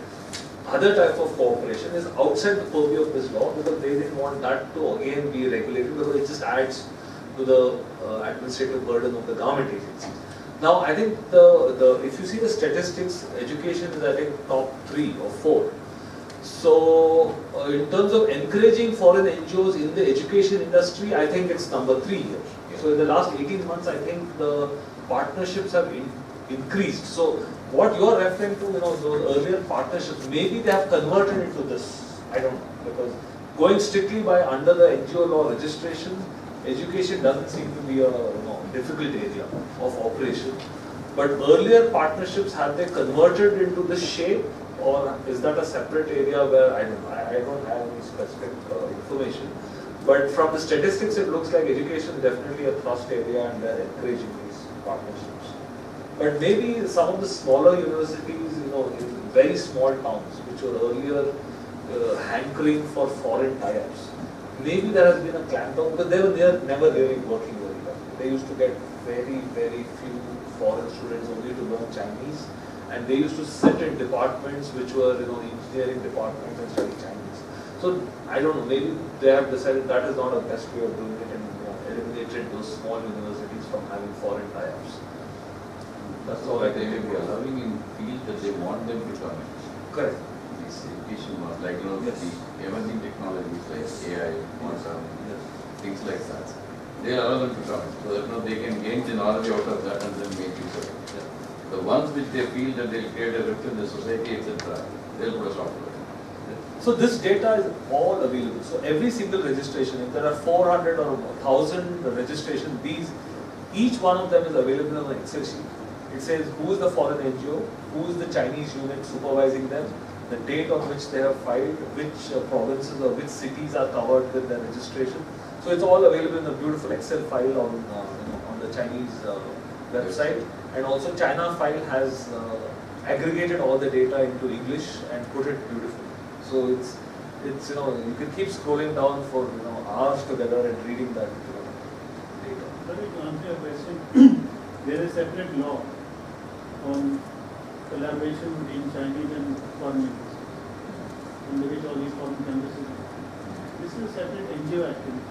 other type of cooperation is outside the purview of this law, because they didn't want that to again be regulated, because it just adds to the administrative burden of the government agencies. Now, I think if you see the statistics, education is I think top 3 or 4. So, in terms of encouraging foreign NGOs in the education industry, I think it's number 3 here. So, in the last 18 months, I think the partnerships have increased. So, what you are referring to, those earlier partnerships, maybe they have converted into this. I don't know, because going strictly by under the NGO law registration, education doesn't seem to be a difficult area of operation. But earlier partnerships, have they converted into this shape, or is that a separate area where I don't have any specific information. But from the statistics, it looks like education is definitely a thrust area, and they're encouraging these partnerships. But maybe some of the smaller universities, in very small towns, which were earlier hankering for foreign tie-ups, maybe there has been a clampdown, because they were never really working very well. They used to get very, very few foreign students only to learn Chinese, and they used to sit in departments which were, engineering departments and study Chinese. So I don't know, maybe they have decided that is not the best way of doing it, and eliminated those small universities from having foreign tie-ups. That's all I They can may think be of. allowing in field that they want them to come in. Correct. These education laws, like Yes. the emerging technologies like AI, quantum, Yes. things like that. They allow them to come in, so that they can gain the knowledge out of that and then make use of it. Yeah. The ones which they feel that they'll create a rift in the society, etc., they'll put a stop to it. So this data is all available. So every single registration, if there are 400 or 1,000 registrations, each one of them is available on an Excel sheet. It says who is the foreign NGO, who is the Chinese unit supervising them, the date on which they have filed, which provinces or which cities are covered with their registration. So it's all available in a beautiful Excel file on the Chinese website. And also China file has aggregated all the data into English and put it beautifully. So it's you can keep scrolling down for hours together and reading that data. Sorry, to answer your question, there is a separate law on collaboration between Chinese and foreign universities, under which all these foreign campuses. This is a separate NGO activity,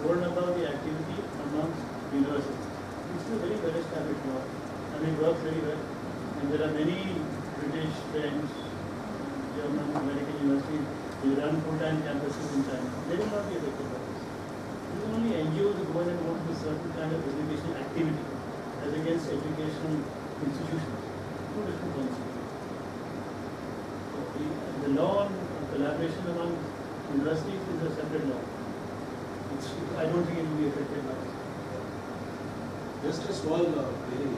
over and above the activity amongst universities. This is a very well established law, and it works very well. And there are many British, French, German, American universities who run full-time campuses in China. They will not be affected by this. This is only NGOs who go and want to do certain kind of educational activity as against educational institutions. Two different concepts. The law on collaboration among universities is a separate law. I don't think it will be affected by it. Just a small query.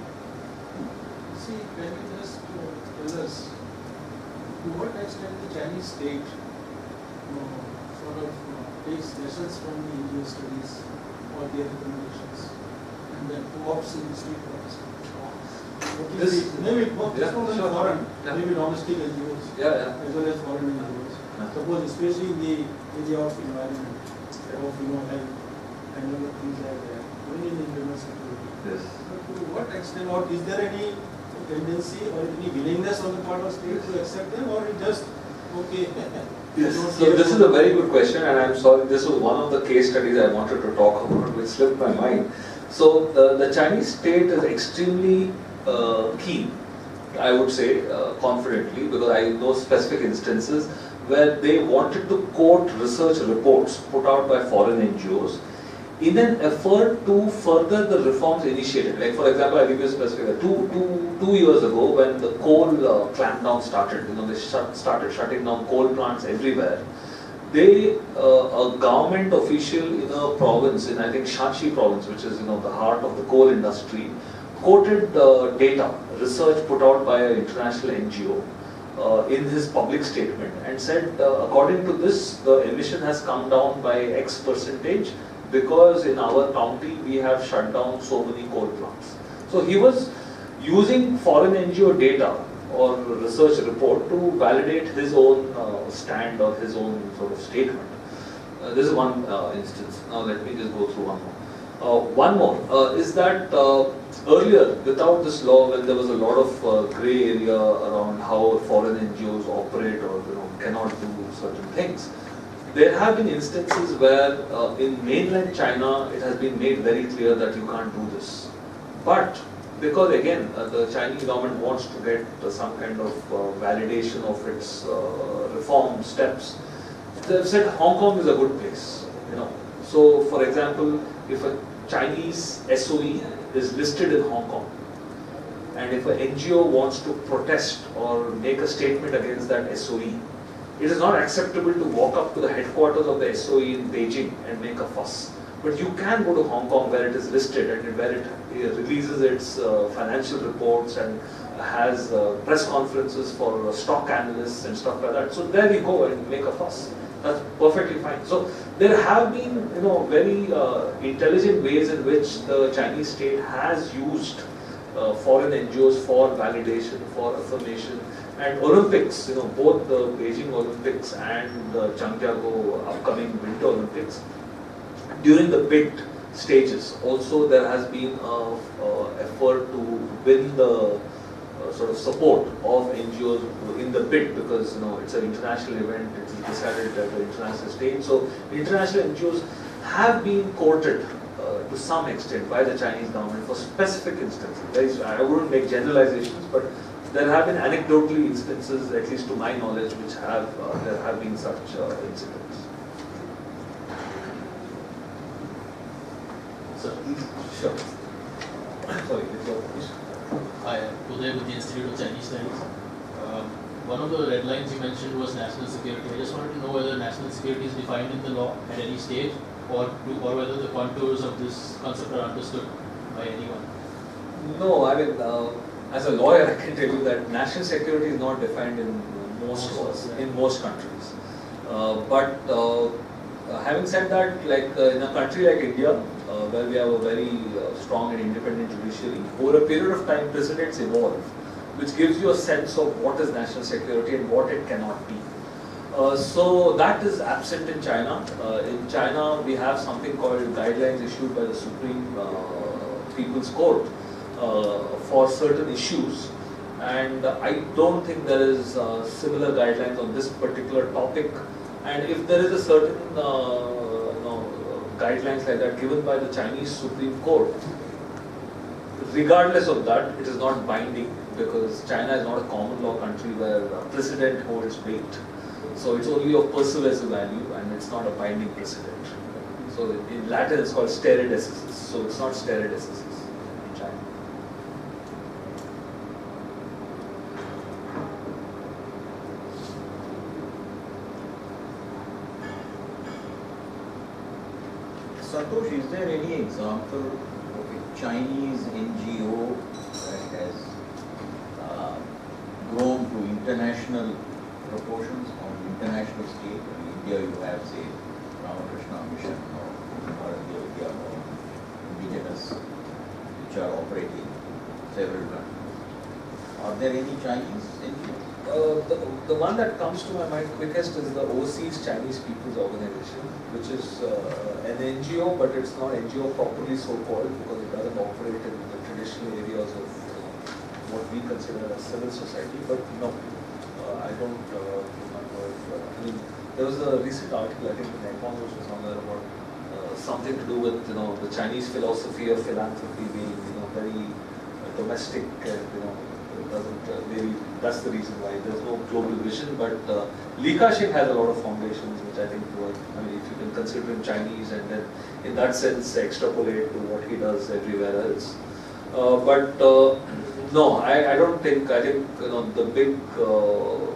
See, can you just tell us to what extent the Chinese state takes lessons from the Indian studies or their recommendations and then co-ops in the state policy? Maybe just not only foreign, maybe domestic NGOs as well as foreign NGOs. Suppose especially in the of environment, of health and other things like that, only in the internal security. Yes. But to what extent, or is there any tendency or any willingness on the part of state to accept them, or it just okay? Yes. So this is a very good question, and I'm sorry, this was one of the case studies I wanted to talk about, which slipped my mind. So the Chinese state is extremely keen, I would say confidently, because I know specific instances where they wanted to quote research reports put out by foreign NGOs in an effort to further the reforms initiated. Like for example, I'll give you a specific, two years ago when the coal clampdown started, they started shutting down coal plants everywhere. They, a government official in a province, in I think Shanxi province, which is the heart of the coal industry, quoted data, research put out by an international NGO in his public statement and said, according to this, the emission has come down by X percentage because in our county we have shut down so many coal plants. So he was using foreign NGO data or research report to validate his own stand or his own sort of statement. This is one instance. Now let me just go through one more. One more is that earlier, without this law, when there was a lot of grey area around how foreign NGOs operate or cannot do certain things, there have been instances where in mainland China it has been made very clear that you can't do this. But because again the Chinese government wants to get some kind of validation of its reform steps, they have said Hong Kong is a good place. So for example, if a Chinese SOE is listed in Hong Kong, and if an NGO wants to protest or make a statement against that SOE, it is not acceptable to walk up to the headquarters of the SOE in Beijing and make a fuss. But you can go to Hong Kong where it is listed and where it releases its financial reports and has press conferences for stock analysts and stuff like that. So there we go and make a fuss. That's perfectly fine. So there have been very intelligent ways in which the Chinese state has used foreign NGOs for validation, for affirmation. And Olympics, both the Beijing Olympics and the Changjiakou upcoming Winter Olympics, during the bid stages, also there has been an effort to win the sort of support of NGOs in the bid, because it's an international event, it's decided at the international stage. So international NGOs have been courted to some extent by the Chinese government for specific instances. I wouldn't make generalizations, but there have been anecdotally instances, at least to my knowledge, which there have been such incidents. Sir. Sure. Sorry, it's your question. Hi, Uday with the Institute of Chinese Studies. One of the red lines you mentioned was national security. I just wanted to know whether national security is defined in the law at any stage, or whether the contours of this concept are understood by anyone. No, I mean, as a lawyer, I can tell you that national security is not defined in most laws, in most countries. But having said that, like in a country like India, where we have a very strong and independent judiciary, over a period of time, precedents evolve, which gives you a sense of what is national security and what it cannot be. So that is absent in China. In China, we have something called guidelines issued by the Supreme People's Court for certain issues, and I don't think there is similar guidelines on this particular topic. And if there is a certain guidelines like that given by the Chinese Supreme Court, regardless of that, it is not binding, because China is not a common law country where precedent holds weight. So it's only of persuasive value and it's not a binding precedent. So in Latin it's called stare decisis. So it's not stare decisis in China. Santosh, is there any example of a Chinese NGO that has grown to international proportions on international scale? In India you have, say, Ramakrishna Mission or India or indigenous, which are operating several countries. Are there any Chinese NGOs? The one that comes to my mind quickest is the Overseas Chinese People's Organization, which is an NGO, but it's not NGO properly so called, because it doesn't operate in the traditional areas of what we consider as civil society. But no, I don't remember. I mean, there was a recent article, I think in Economist or somewhere, about something to do with the Chinese philosophy of philanthropy being very domestic, and it doesn't really. That's the reason why there's no global vision. But Li Ka-shing has a lot of foundations, which I think work. I mean, if you can consider him Chinese and then in that sense extrapolate to what he does everywhere else. No, I don't think. I think the big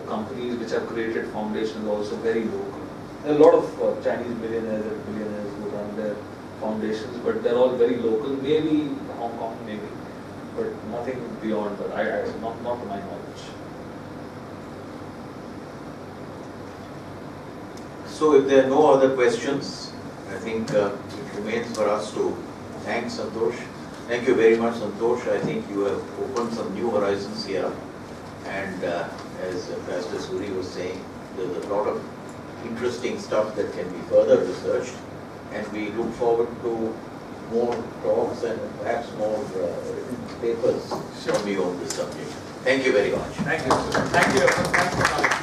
companies which have created foundations are also very local. There are a lot of Chinese millionaires and billionaires who run their foundations, but they're all very local. Maybe Hong Kong, maybe, but nothing beyond that. Not to my knowledge. So if there are no other questions, I think it remains for us to thank Santosh. Thank you very much, Santosh. I think you have opened some new horizons here, And as Pastor Suri was saying, there's a lot of interesting stuff that can be further researched, and we look forward to more talks and perhaps more written papers from you on this subject. Thank you very much. Thank you. Thank you. Thanks for coming.